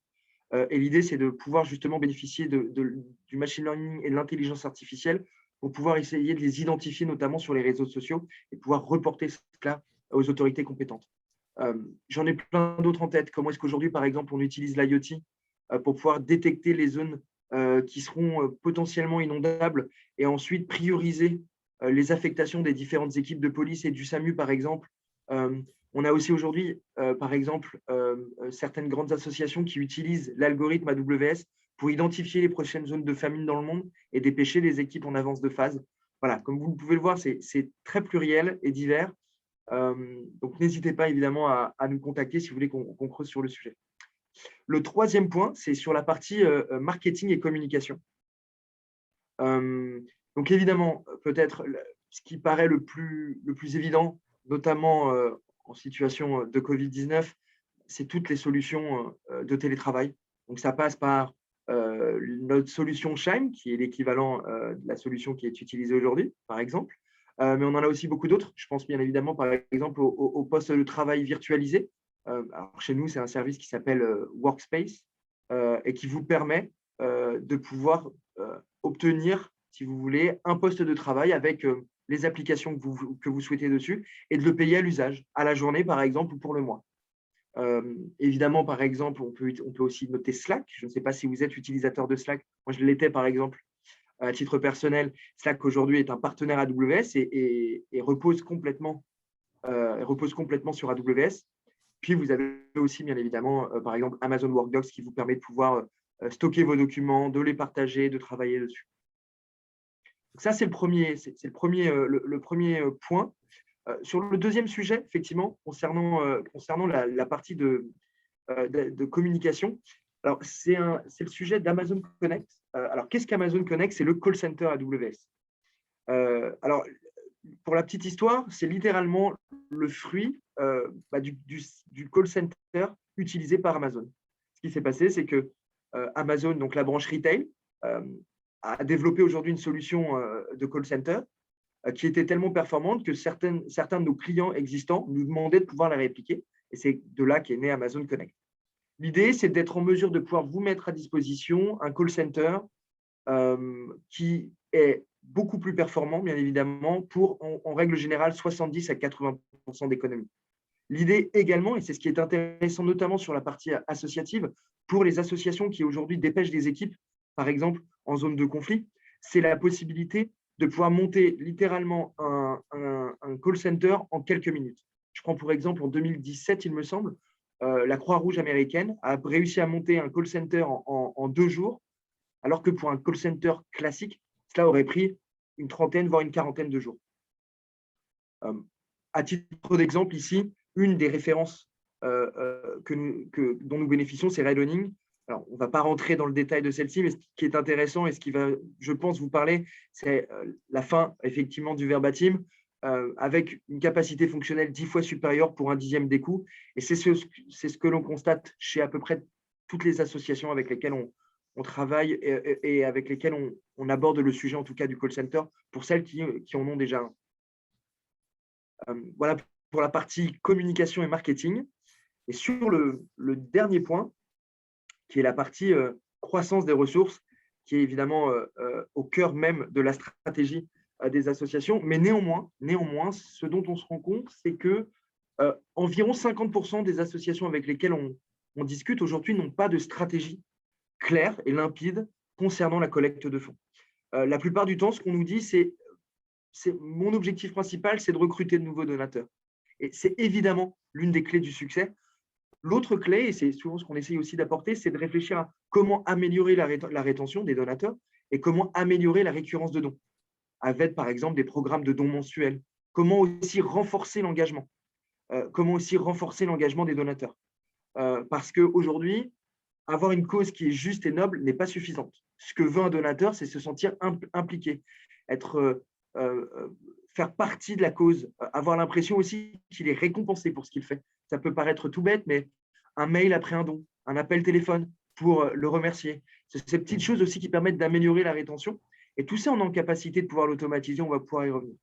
C: Et l'idée, c'est de pouvoir justement bénéficier du machine learning et de l'intelligence artificielle pour pouvoir essayer de les identifier, notamment sur les réseaux sociaux, et pouvoir reporter cela aux autorités compétentes. J'en ai plein d'autres en tête. Comment est-ce qu'aujourd'hui, par exemple, on utilise l'IoT pour pouvoir détecter les zones qui seront potentiellement inondables et ensuite prioriser les affectations des différentes équipes de police et du SAMU, par exemple. On a aussi aujourd'hui, par exemple, certaines grandes associations qui utilisent l'algorithme AWS pour identifier les prochaines zones de famine dans le monde et dépêcher les équipes en avance de phase. Voilà, comme vous pouvez le voir, c'est très pluriel et divers. Donc, n'hésitez pas évidemment à nous contacter si vous voulez qu'on creuse sur le sujet. Le troisième point, c'est sur la partie marketing et communication. Donc, évidemment, peut-être ce qui paraît le plus évident, notamment en situation de Covid-19, c'est toutes les solutions de télétravail. Donc, ça passe par notre solution Chime, qui est l'équivalent de la solution qui est utilisée aujourd'hui, par exemple. Mais on en a aussi beaucoup d'autres. Je pense bien évidemment, par exemple, au poste de travail virtualisé. Alors, chez nous, c'est un service qui s'appelle Workspace et qui vous permet de pouvoir obtenir, si vous voulez, un poste de travail avec les applications que vous souhaitez dessus et de le payer à l'usage, à la journée, par exemple, ou pour le mois. Évidemment, par exemple, on peut aussi noter Slack. Je ne sais pas si vous êtes utilisateur de Slack. Moi, je l'étais, par exemple, à titre personnel. Slack, aujourd'hui, est un partenaire AWS et repose complètement sur AWS. Puis, vous avez aussi, bien évidemment, par exemple, Amazon Workdocs qui vous permet de pouvoir stocker vos documents, de les partager, de travailler dessus. Donc ça, c'est le premier point. Sur le deuxième sujet, effectivement, concernant la partie de communication, alors c'est le sujet d'Amazon Connect. Alors, qu'est-ce qu'Amazon Connect? C'est le call center AWS. Alors, pour la petite histoire, c'est littéralement le fruit du call center utilisé par Amazon. Ce qui s'est passé, c'est que Amazon, donc la branche retail, a développé aujourd'hui une solution de call center qui était tellement performante que certains de nos clients existants nous demandaient de pouvoir la répliquer. Et c'est de là qu'est né Amazon Connect. L'idée, c'est d'être en mesure de pouvoir vous mettre à disposition un call center qui est beaucoup plus performant, bien évidemment, pour, en règle générale, 70 à 80% d'économie. L'idée également, et c'est ce qui est intéressant notamment sur la partie associative, pour les associations qui aujourd'hui dépêchent des équipes, par exemple en zone de conflit, c'est la possibilité de pouvoir monter littéralement un call center en quelques minutes. Je prends pour exemple en 2017, il me semble, la Croix-Rouge américaine a réussi à monter un call center en 2 jours, alors que pour un call center classique, cela aurait pris une trentaine, voire une quarantaine de jours. À titre d'exemple, ici, une des références dont nous bénéficions, c'est Redowning. Alors, on ne va pas rentrer dans le détail de celle-ci, mais ce qui est intéressant et ce qui va, je pense, vous parler, c'est la fin, effectivement, du verbatim, avec une capacité fonctionnelle 10 fois supérieure pour un dixième des coûts. Et c'est ce que l'on constate chez à peu près toutes les associations avec lesquelles on travaille et avec lesquelles on aborde le sujet, en tout cas, du call center, pour celles qui en ont déjà un. Voilà pour la partie communication et marketing. Et sur le dernier point, qui est la partie croissance des ressources, qui est évidemment au cœur même de la stratégie des associations. Mais néanmoins, ce dont on se rend compte, c'est que environ 50% des associations avec lesquelles on discute aujourd'hui n'ont pas de stratégie claire et limpide concernant la collecte de fonds. La plupart du temps, ce qu'on nous dit, c'est mon objectif principal, c'est de recruter de nouveaux donateurs. Et c'est évidemment l'une des clés du succès. L'autre clé, et c'est souvent ce qu'on essaye aussi d'apporter, c'est de réfléchir à comment améliorer la rétention des donateurs et comment améliorer la récurrence de dons, avec par exemple des programmes de dons mensuels. Comment aussi renforcer l'engagement des donateurs. Parce qu'aujourd'hui, avoir une cause qui est juste et noble n'est pas suffisante. Ce que veut un donateur, c'est se sentir impliqué, faire partie de la cause, avoir l'impression aussi qu'il est récompensé pour ce qu'il fait. Ça peut paraître tout bête, mais un mail après un don, un appel téléphone pour le remercier, c'est ces petites choses aussi qui permettent d'améliorer la rétention. Et tout ça, on est en capacité de pouvoir l'automatiser, on va pouvoir y revenir.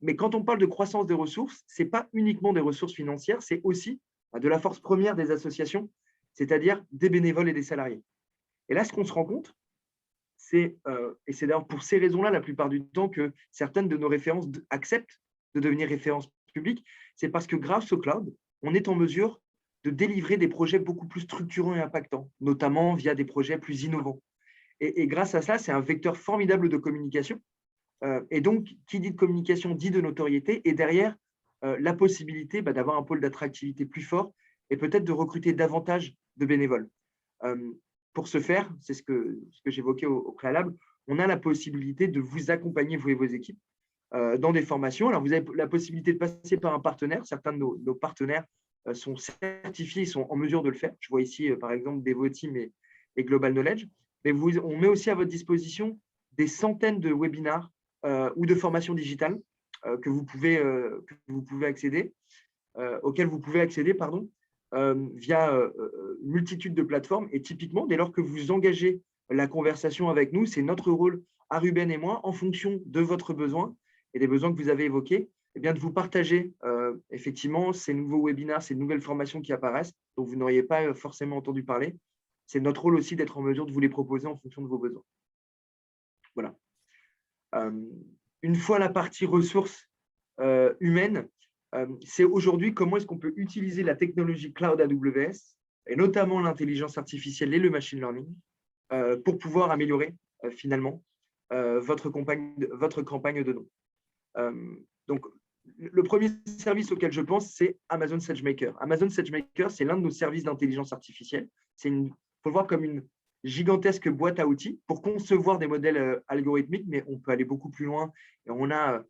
C: Mais quand on parle de croissance des ressources, ce n'est pas uniquement des ressources financières, c'est aussi de la force première des associations, c'est-à-dire des bénévoles et des salariés. Et là, ce qu'on se rend compte, et c'est d'ailleurs pour ces raisons-là, la plupart du temps, que certaines de nos références acceptent de devenir références publiques, c'est parce que grâce au cloud, on est en mesure de délivrer des projets beaucoup plus structurants et impactants, notamment via des projets plus innovants. Et grâce à ça, c'est un vecteur formidable de communication. Et donc, qui dit de communication dit de notoriété, et derrière, la possibilité d'avoir un pôle d'attractivité plus fort et peut-être de recruter davantage de bénévoles. Pour ce faire, c'est ce que j'évoquais au préalable, on a la possibilité de vous accompagner, vous et vos équipes, dans des formations. Alors, vous avez la possibilité de passer par un partenaire. Certains de nos partenaires sont certifiés, ils sont en mesure de le faire. Je vois ici, par exemple, Devoteam et Global Knowledge. Mais on met aussi à votre disposition des centaines de webinars ou de formation digitale que vous pouvez accéder, auxquelles vous pouvez accéder via une multitude de plateformes. Et typiquement, dès lors que vous engagez la conversation avec nous, c'est notre rôle à Ruben et moi, en fonction de votre besoin et des besoins que vous avez évoqués, eh bien, de vous partager effectivement ces nouveaux webinaires, ces nouvelles formations qui apparaissent, dont vous n'auriez pas forcément entendu parler. C'est notre rôle aussi d'être en mesure de vous les proposer en fonction de vos besoins. Voilà. Une fois la partie ressources humaines, c'est aujourd'hui comment est-ce qu'on peut utiliser la technologie cloud AWS, et notamment l'intelligence artificielle et le machine learning, pour pouvoir améliorer finalement votre campagne de nom. Donc, le premier service auquel je pense, c'est Amazon SageMaker. Amazon SageMaker, c'est l'un de nos services d'intelligence artificielle. Il faut le voir comme une gigantesque boîte à outils pour concevoir des modèles algorithmiques, mais on peut aller beaucoup plus loin. Et on a,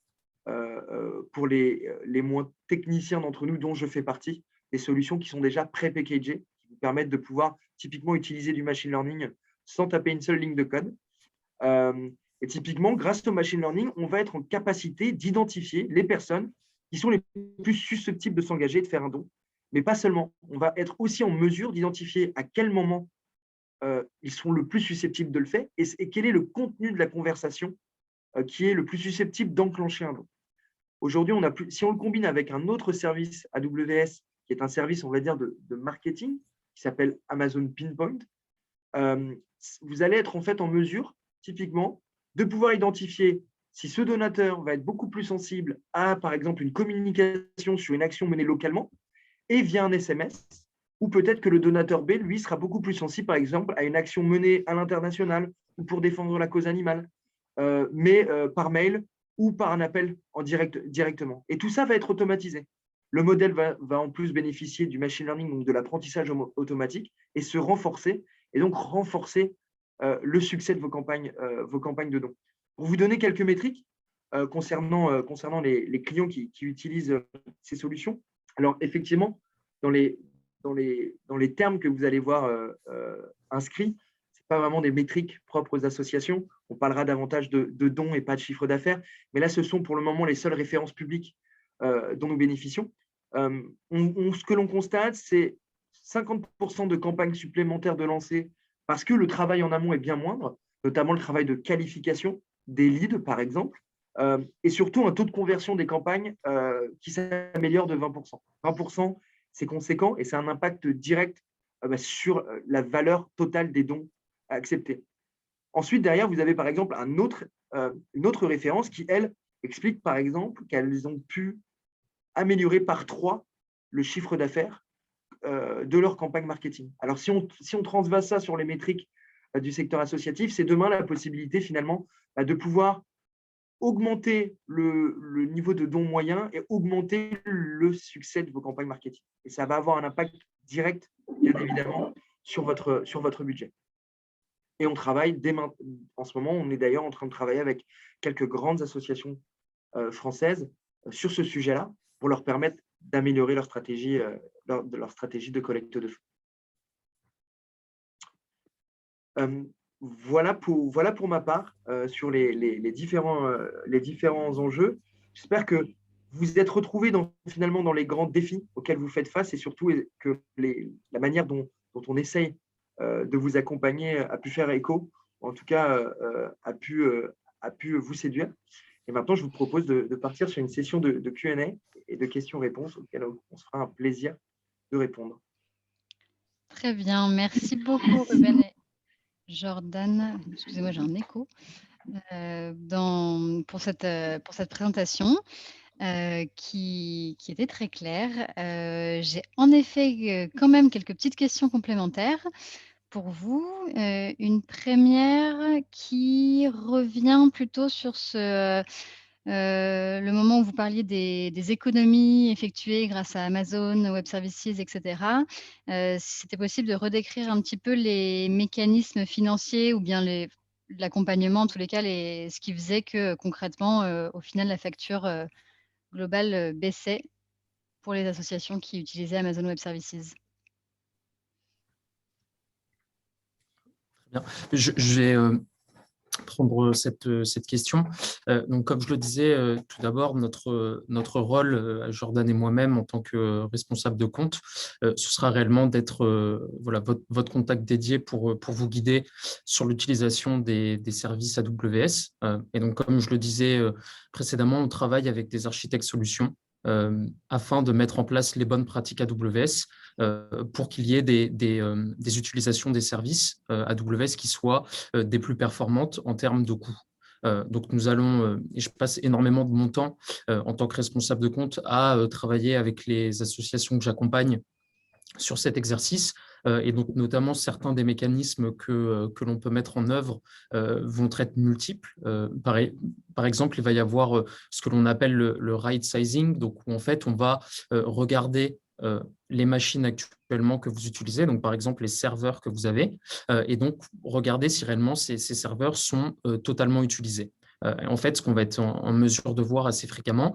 C: pour les moins techniciens d'entre nous, dont je fais partie, des solutions qui sont déjà pré-packagées, qui vous permettent de pouvoir typiquement utiliser du machine learning sans taper une seule ligne de code. Et typiquement, grâce au machine learning, on va être en capacité d'identifier les personnes qui sont les plus susceptibles de s'engager et de faire un don. Mais pas seulement. On va être aussi en mesure d'identifier à quel moment ils sont le plus susceptibles de le faire et quel est le contenu de la conversation qui est le plus susceptible d'enclencher un don. Aujourd'hui, si on le combine avec un autre service AWS, qui est un service, on va dire, de marketing, qui s'appelle Amazon Pinpoint, vous allez être en fait en mesure, typiquement, de pouvoir identifier si ce donateur va être beaucoup plus sensible à, par exemple, une communication sur une action menée localement et via un SMS, ou peut-être que le donateur B, lui, sera beaucoup plus sensible, par exemple, à une action menée à l'international ou pour défendre la cause animale, mais par mail ou par un appel en directement. Et tout ça va être automatisé. Le modèle va en plus bénéficier du machine learning, donc de l'apprentissage automatique, et se renforcer, et donc renforcer le succès de vos campagnes de dons. Pour vous donner quelques métriques concernant les clients qui utilisent ces solutions, alors effectivement, dans les termes que vous allez voir inscrits, ce n'est pas vraiment des métriques propres aux associations. On parlera davantage de dons et pas de chiffre d'affaires. Mais là, ce sont pour le moment les seules références publiques dont nous bénéficions. Ce que l'on constate, c'est 50% de campagnes supplémentaires de lancer parce que le travail en amont est bien moindre, notamment le travail de qualification des leads, par exemple, et surtout un taux de conversion des campagnes qui s'améliore de 20%. 20%, c'est conséquent et c'est un impact direct sur la valeur totale des dons acceptés. Ensuite, derrière, vous avez par exemple une autre référence qui, elle, explique par exemple qu'elles ont pu améliorer par 3 le chiffre d'affaires de leur campagne marketing. Alors, si on transvase ça sur les métriques du secteur associatif, c'est demain la possibilité finalement de pouvoir augmenter le niveau de dons moyen et augmenter le succès de vos campagnes marketing. Et ça va avoir un impact direct, bien évidemment, sur votre budget. Et on travaille en ce moment, on est d'ailleurs en train de travailler avec quelques grandes associations françaises sur ce sujet-là pour leur permettre d'améliorer leur stratégie de collecte de fonds. Voilà pour ma part sur les différents enjeux. J'espère que vous êtes retrouvés finalement dans les grands défis auxquels vous faites face et surtout que la manière dont on essaye de vous accompagner a pu faire écho, en tout cas a pu vous séduire. Et maintenant, je vous propose de partir sur une session de Q&A et de questions-réponses auxquelles on se fera un plaisir de répondre.
A: Très bien, merci beaucoup Ruben et Jordan. Excusez-moi, j'ai un écho pour cette présentation qui était très claire. J'ai en effet quand même quelques petites questions complémentaires pour vous. Une première qui revient plutôt sur le moment où vous parliez des économies effectuées grâce à Amazon Web Services, etc. Si c'était possible de redécrire un petit peu les mécanismes financiers ou bien l'accompagnement, en tous les cas, ce qui faisait que concrètement, au final, la facture globale baissait pour les associations qui utilisaient Amazon Web Services.
B: Très bien. prendre cette question. Donc, comme je le disais, tout d'abord, notre rôle, Jordan et moi-même, en tant que responsable de compte, ce sera réellement d'être voilà, votre contact dédié pour vous guider sur l'utilisation des services AWS. Et donc, comme je le disais précédemment, on travaille avec des architectes solutions afin de mettre en place les bonnes pratiques AWS pour qu'il y ait des utilisations des services AWS qui soient des plus performantes en termes de coûts. Donc, nous allons, et je passe énormément de mon temps en tant que responsable de compte à travailler avec les associations que j'accompagne sur cet exercice. Et donc, notamment, certains des mécanismes que l'on peut mettre en œuvre vont être multiples. Par exemple, il va y avoir ce que l'on appelle le right sizing, donc où en fait, on va regarder les machines actuellement que vous utilisez, donc par exemple les serveurs que vous avez, et donc regarder si réellement ces serveurs sont totalement utilisés. En fait, ce qu'on va être en mesure de voir assez fréquemment,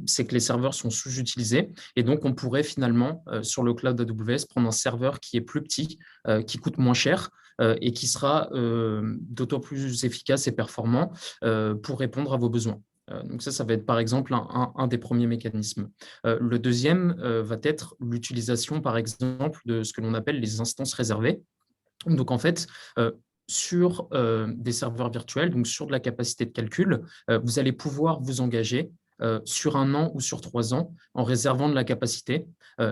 B: c'est que les serveurs sont sous-utilisés, et donc on pourrait finalement, sur le cloud AWS, prendre un serveur qui est plus petit, qui coûte moins cher, et qui sera d'autant plus efficace et performant pour répondre à vos besoins. Donc ça va être par exemple un des premiers mécanismes. Le deuxième va être l'utilisation, par exemple, de ce que l'on appelle les instances réservées. Donc en fait, sur des serveurs virtuels, donc sur de la capacité de calcul, vous allez pouvoir vous engager sur 1 an ou sur 3 ans en réservant de la capacité.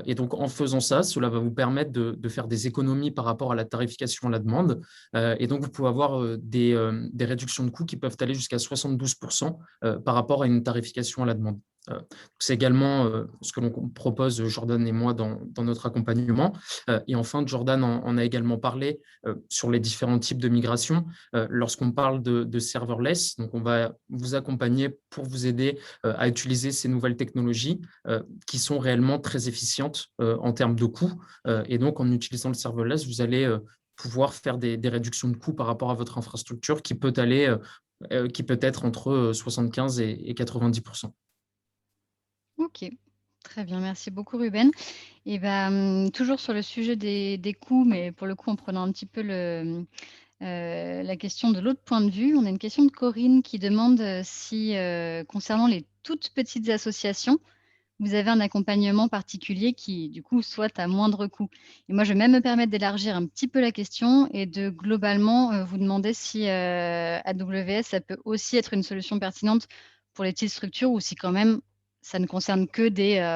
B: Et donc, en faisant ça, cela va vous permettre de faire des économies par rapport à la tarification à la demande. Et donc, vous pouvez avoir des réductions de coûts qui peuvent aller jusqu'à 72% par rapport à une tarification à la demande. C'est également ce que l'on propose, Jordan et moi, dans notre accompagnement. Et enfin, Jordan en a également parlé sur les différents types de migration. Lorsqu'on parle de serverless, donc on va vous accompagner pour vous aider à utiliser ces nouvelles technologies qui sont réellement très efficientes en termes de coûts. Et donc, en utilisant le serverless, vous allez pouvoir faire des réductions de coûts par rapport à votre infrastructure qui peut être entre 75 et 90%.
A: OK, très bien, merci beaucoup Ruben. Et toujours sur le sujet des coûts, mais pour le coup en prenant un petit peu la question de l'autre point de vue, on a une question de Corinne qui demande si, concernant les toutes petites associations, vous avez un accompagnement particulier qui, du coup, soit à moindre coût. Et moi, je vais même me permettre d'élargir un petit peu la question et de globalement vous demander si AWS, ça peut aussi être une solution pertinente pour les petites structures ou si quand même ça ne concerne que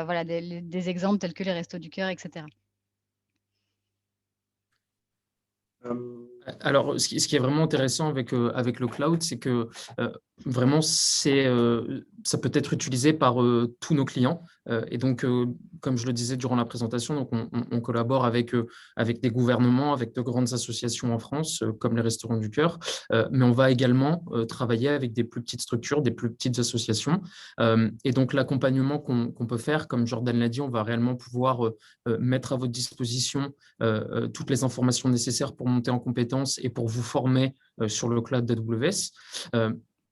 A: voilà, des exemples tels que les Restos du Cœur, etc.
B: Alors, ce qui est vraiment intéressant avec le cloud, c'est que vraiment, ça peut être utilisé par tous nos clients. Et donc, comme je le disais durant la présentation, donc on collabore avec des gouvernements, avec de grandes associations en France, comme les Restaurants du Cœur, mais on va également travailler avec des plus petites structures, des plus petites associations. Et donc, l'accompagnement qu'on peut faire, comme Jordan l'a dit, on va réellement pouvoir mettre à votre disposition toutes les informations nécessaires pour monter en compétence et pour vous former sur le cloud d'AWS.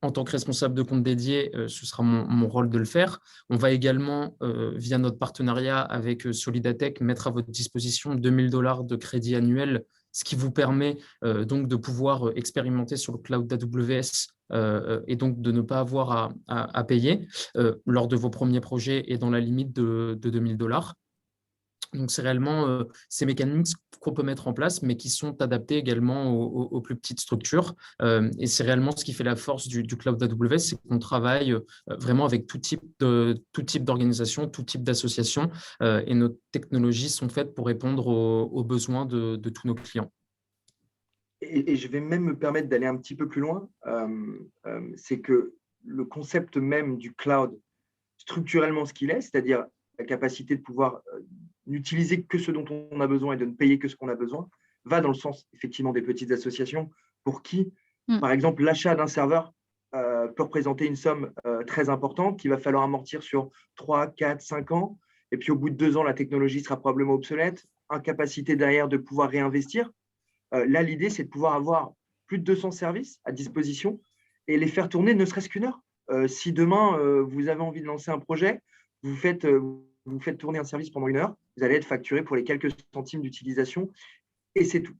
B: En tant que responsable de compte dédié, ce sera mon rôle de le faire. On va également, via notre partenariat avec Solidatech, mettre à votre disposition $2 000 de crédit annuel, ce qui vous permet donc de pouvoir expérimenter sur le cloud d'AWS et donc de ne pas avoir à payer lors de vos premiers projets et dans la limite de $2 000. Donc, c'est réellement ces mécanismes qu'on peut mettre en place, mais qui sont adaptés également aux plus petites structures. Et c'est réellement ce qui fait la force du cloud AWS, c'est qu'on travaille vraiment avec tout type d'organisation, tout type d'association. Et nos technologies sont faites pour répondre aux besoins de tous nos clients.
C: Et je vais même me permettre d'aller un petit peu plus loin. C'est que le concept même du cloud, structurellement ce qu'il est, c'est-à-dire la capacité de pouvoir n'utiliser que ce dont on a besoin et de ne payer que ce qu'on a besoin, va dans le sens effectivement des petites associations pour qui, par exemple, l'achat d'un serveur peut représenter une somme très importante qu'il va falloir amortir sur 3, 4, 5 ans. Et puis au bout de 2 ans, la technologie sera probablement obsolète, incapacité derrière de pouvoir réinvestir. Là, l'idée, c'est de pouvoir avoir plus de 200 services à disposition et les faire tourner ne serait-ce qu'une heure. Si demain, vous avez envie de lancer un projet, vous faites tourner un service pendant 1 heure, vous allez être facturé pour les quelques centimes d'utilisation et c'est tout.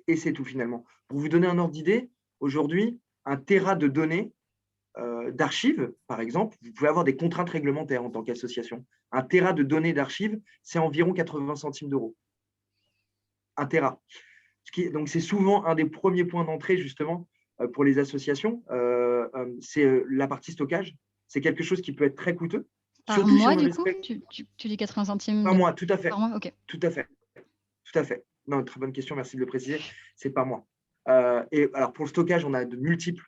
C: Et c'est tout finalement. Pour vous donner un ordre d'idée, Aujourd'hui, un téra de données d'archives, par exemple, vous pouvez avoir des contraintes réglementaires en tant qu'association. Un téra de données d'archives, c'est environ 80 centimes d'euros. Un téra. Donc, c'est souvent un des premiers points d'entrée, justement, pour les associations. C'est la partie stockage. C'est quelque chose qui peut être très coûteux.
A: Par
C: Surtout si
A: mois,
C: on le
A: du coup,
C: respecte.
A: tu dis 80 centimes
C: Par mois, tout à fait.
A: par mois? Ok.
C: Tout à fait. Tout à fait. Non, très bonne question, merci de le préciser. C'est par mois. Et alors, pour le stockage, on a de multiples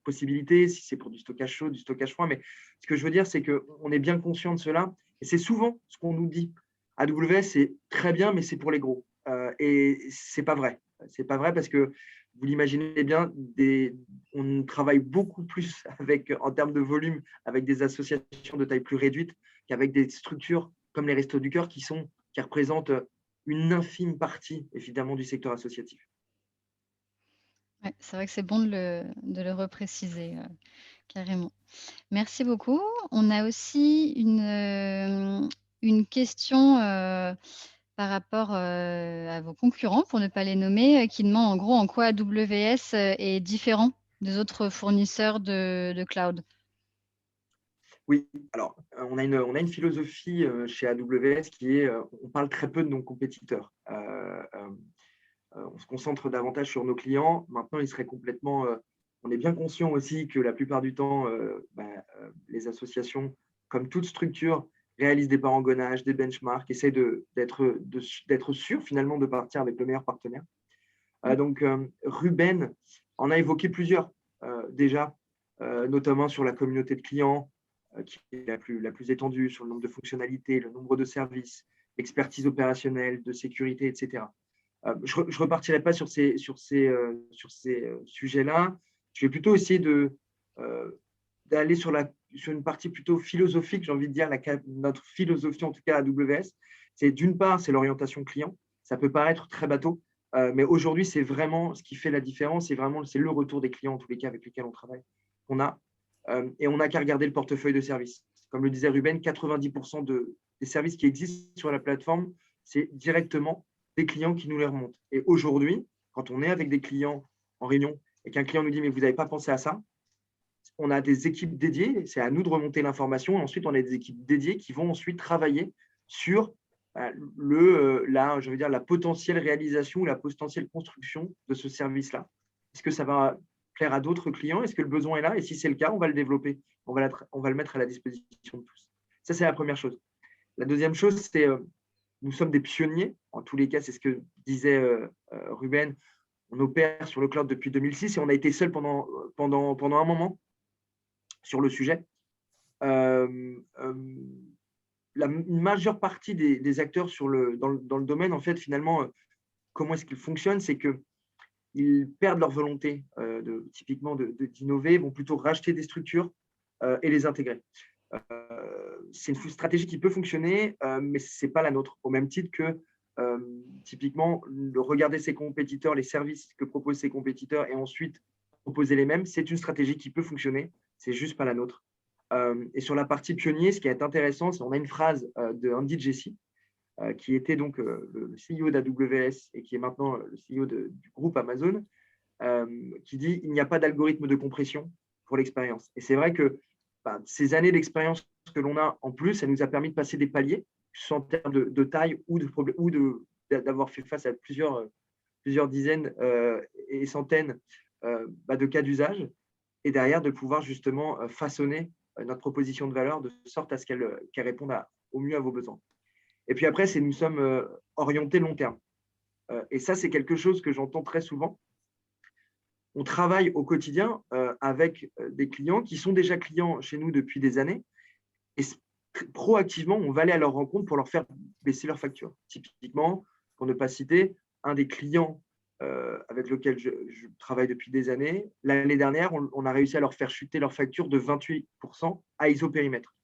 C: possibilités, si c'est pour du stockage chaud, du stockage froid. Mais ce que je veux dire, c'est qu'on est bien conscient de cela. Et c'est souvent ce qu'on nous dit. AWS, c'est très bien, mais c'est pour les gros. Et ce n'est pas vrai. Ce n'est pas vrai parce que vous l'imaginez bien, on travaille beaucoup plus en termes de volume avec des associations de taille plus réduite qu'avec des structures comme les Restos du Cœur qui représentent une infime partie, évidemment, du secteur associatif.
A: Ouais, c'est vrai que c'est bon de le repréciser, carrément. Merci beaucoup. On a aussi une question par rapport à vos concurrents, pour ne pas les nommer, qui demande en gros en quoi AWS est différent des autres fournisseurs de cloud.
C: Oui, alors on a une philosophie chez AWS qui est on parle très peu de nos compétiteurs. On se concentre davantage sur nos clients. Maintenant, on est bien conscient aussi que la plupart du temps, les associations, comme toute structure, réalisent des parangonnages, des benchmarks, essaient d'être sûrs finalement de partir avec le meilleur partenaire. Donc, Ruben en a évoqué plusieurs déjà, notamment sur la communauté de clients, qui est la plus étendue, sur le nombre de fonctionnalités, le nombre de services, l'expertise opérationnelle, de sécurité, etc. Je ne repartirai pas sur ces sujets-là. Je vais plutôt essayer d'aller sur une partie plutôt philosophique, j'ai envie de dire, notre philosophie, en tout cas à AWS. D'une part, c'est l'orientation client. Ça peut paraître très bateau, mais aujourd'hui, c'est vraiment ce qui fait la différence. C'est le retour des clients, en tous les cas, avec lesquels on travaille. Et on n'a qu'à regarder le portefeuille de services. Comme le disait Ruben, 90% des services qui existent sur la plateforme, c'est directement des clients qui nous les remontent. Et aujourd'hui, quand on est avec des clients en réunion et qu'un client nous dit « mais vous n'avez pas pensé à ça », on a des équipes dédiées, c'est à nous de remonter l'information. Et ensuite, on a des équipes dédiées qui vont ensuite travailler sur la potentielle réalisation ou la potentielle construction de ce service-là. Est-ce que ça va plaire à d'autres clients? Est-ce que le besoin est là? Et si c'est le cas, on va le développer. On va le mettre à la disposition de tous. Ça, c'est la première chose. La deuxième chose, c'est nous sommes des pionniers. En tous les cas, c'est ce que disait Ruben. On opère sur le cloud depuis 2006 et on a été seul pendant un moment sur le sujet. Une majeure partie des acteurs dans le domaine, en fait, finalement, comment est-ce qu'ils fonctionnent? C'est qu'ils perdent leur volonté typiquement d'innover, vont plutôt racheter des structures et les intégrer. C'est une stratégie qui peut fonctionner, mais ce n'est pas la nôtre. Au même titre que, typiquement, regarder ses compétiteurs, les services que proposent ses compétiteurs et ensuite proposer les mêmes, c'est une stratégie qui peut fonctionner, c'est juste pas la nôtre. Et sur la partie pionnier, ce qui est intéressant, c'est qu'on a une phrase de Andy Jassy, qui était donc le CEO d'AWS et qui est maintenant le CEO du groupe Amazon, qui dit « il n'y a pas d'algorithme de compression pour l'expérience ». Et c'est vrai que ces années d'expérience que l'on a en plus, ça nous a permis de passer des paliers, en termes de taille ou d'avoir fait face à plusieurs dizaines et centaines de cas d'usage, et derrière de pouvoir justement façonner notre proposition de valeur de sorte à ce qu'elle réponde au mieux à vos besoins. Et puis après, nous sommes orientés long terme. Et ça, c'est quelque chose que j'entends très souvent. On travaille au quotidien avec des clients qui sont déjà clients chez nous depuis des années. Et proactivement, on va aller à leur rencontre pour leur faire baisser leurs factures. Typiquement, pour ne pas citer, un des clients avec lequel je travaille depuis des années, l'année dernière, on a réussi à leur faire chuter leur facture de 28% à isopérimètre.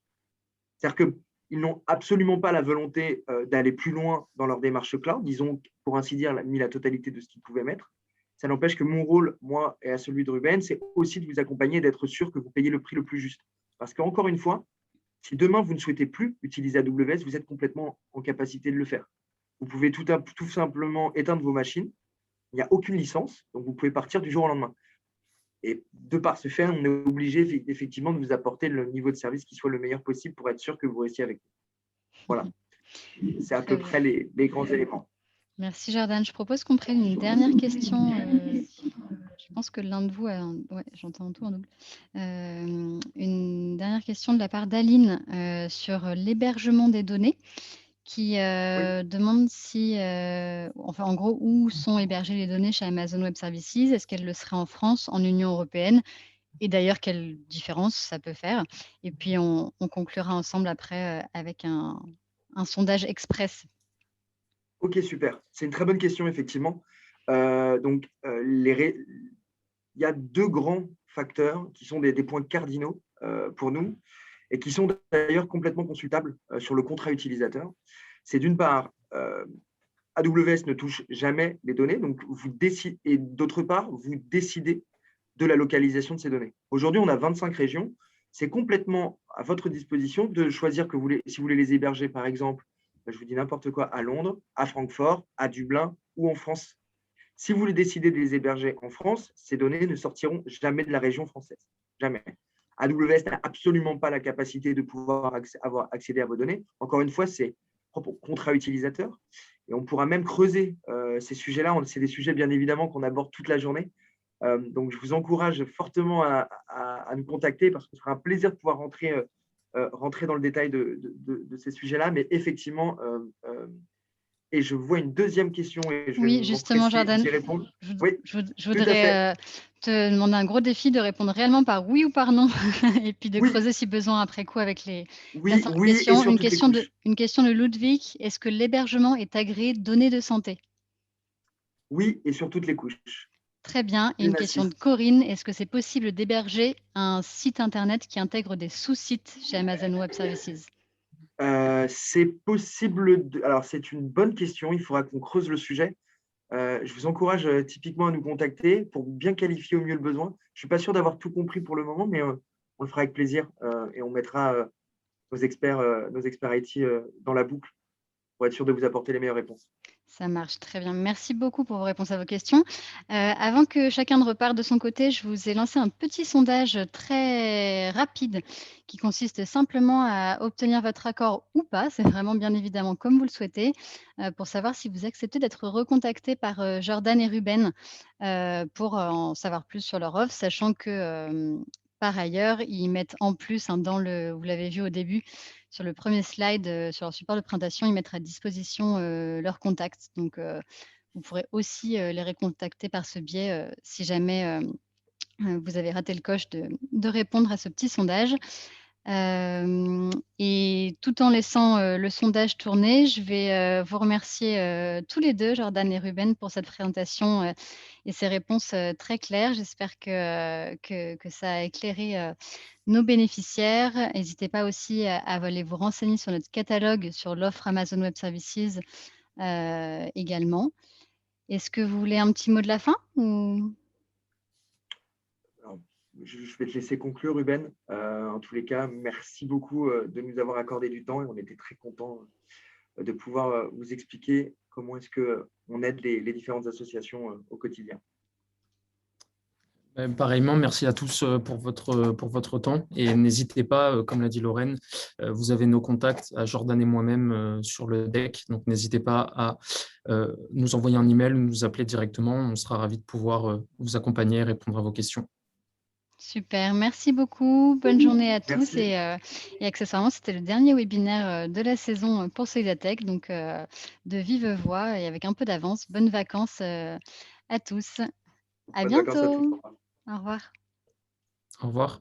C: C'est-à-dire qu'ils n'ont absolument pas la volonté d'aller plus loin dans leur démarche cloud. Ils ont, pour ainsi dire, mis la totalité de ce qu'ils pouvaient mettre. Ça n'empêche que mon rôle, moi et à celui de Ruben, c'est aussi de vous accompagner et d'être sûr que vous payez le prix le plus juste. Parce qu'encore une fois, si demain, vous ne souhaitez plus utiliser AWS, vous êtes complètement en capacité de le faire. Vous pouvez tout simplement éteindre vos machines, il n'y a aucune licence, donc vous pouvez partir du jour au lendemain. Et de par ce fait, on est obligé effectivement de vous apporter le niveau de service qui soit le meilleur possible pour être sûr que vous restiez avec nous. Voilà, c'est à
A: Très
C: peu
A: bien.
C: près les grands éléments.
A: Merci Jordan. Je propose qu'on prenne une dernière question. Je pense que l'un de vous a ouais, j'entends tout en double. Une dernière question de la part d'Aline sur l'hébergement des données qui
C: Oui.
A: demande si, enfin en gros, où sont hébergées les données chez Amazon Web Services? Est-ce qu'elles le seraient en France, en Union européenne? Et d'ailleurs, quelle différence ça peut faire? Et puis on conclura ensemble après avec un sondage express.
C: Ok, super. C'est une très bonne question, effectivement. Il y a deux grands facteurs qui sont des points cardinaux pour nous et qui sont d'ailleurs complètement consultables sur le contrat utilisateur. C'est d'une part, AWS ne touche jamais les données, donc vous décidez, et d'autre part, vous décidez de la localisation de ces données. Aujourd'hui, on a 25 régions. C'est complètement à votre disposition de choisir si vous voulez les héberger, par exemple, je vous dis n'importe quoi, à Londres, à Francfort, à Dublin ou en France. Si vous voulez décider de les héberger en France, ces données ne sortiront jamais de la région française. Jamais. AWS n'a absolument pas la capacité de pouvoir accéder à vos données. Encore une fois, c'est propre au contrat utilisateur. Et on pourra même creuser ces sujets-là. C'est des sujets, bien évidemment, qu'on aborde toute la journée. Donc, je vous encourage fortement à nous contacter parce que ce sera un plaisir de pouvoir rentrer dans le détail de ces sujets-là. Mais effectivement, et je vois une deuxième question et je vais
A: Oui, justement,
C: m'empresser
A: Jordan,
C: d'y répondre. Oui,
A: je
C: tout à fait.
A: voudrais te demander un gros défi de répondre réellement par oui ou par non, et puis de
C: Oui,
A: creuser si besoin après coup avec la
C: oui,
A: cinquième
C: oui, et
A: question.
C: sur toutes les couches.
A: Une question de Ludwig. Est-ce que l'hébergement est agréé données de santé?
C: Oui, et sur toutes les couches.
A: Très bien. Et une
C: Une
A: question de
C: assiste.
A: Corinne. Est-ce que c'est possible d'héberger un site internet qui intègre des sous-sites chez Amazon Web Services?
C: C'est possible. Alors, c'est une bonne question. Il faudra qu'on creuse le sujet. Je vous encourage typiquement à nous contacter pour bien qualifier au mieux le besoin. Je ne suis pas sûr d'avoir tout compris pour le moment, mais on le fera avec plaisir et on mettra nos experts IT dans la boucle pour être sûr de vous apporter les meilleures réponses.
A: Ça marche très bien. Merci beaucoup pour vos réponses à vos questions. Avant que chacun ne reparte de son côté, je vous ai lancé un petit sondage très rapide qui consiste simplement à obtenir votre accord ou pas. C'est vraiment bien évidemment comme vous le souhaitez, pour savoir si vous acceptez d'être recontacté par Jordan et Ruben pour en savoir plus sur leur offre, sachant que par ailleurs, ils mettent en plus, hein, vous l'avez vu au début, sur le premier slide, sur leur support de présentation, ils mettent à disposition leurs contacts. Donc, vous pourrez aussi les recontacter par ce biais si jamais vous avez raté le coche de répondre à ce petit sondage. Et tout en laissant le sondage tourner, je vais vous remercier tous les deux, Jordan et Ruben, pour cette présentation et ces réponses très claires. J'espère que ça a éclairé nos bénéficiaires. N'hésitez pas aussi à aller vous renseigner sur notre catalogue, sur l'offre Amazon Web Services également. Est-ce que vous voulez un petit mot de la fin ou...
C: Alors, je vais te laisser conclure, Ruben. En tous les cas, merci beaucoup de nous avoir accordé du temps et on était très contents de pouvoir vous expliquer comment est-ce qu'on aide les différentes associations au quotidien.
B: Pareillement, merci à tous pour votre temps et n'hésitez pas, comme l'a dit Lorraine, vous avez nos contacts à Jordan et moi-même sur le deck, donc n'hésitez pas à nous envoyer un email ou nous appeler directement, on sera ravis de pouvoir vous accompagner et répondre à vos questions.
A: Super, merci beaucoup. Bonne journée à tous
C: Merci.
A: et accessoirement, c'était le dernier webinaire de la saison pour Solidatech, donc de vive voix et avec un peu d'avance. Bonnes vacances à tous. À
C: Bonnes vacances à tous.
A: bientôt.
C: Au revoir.
A: Au revoir.
B: Au revoir.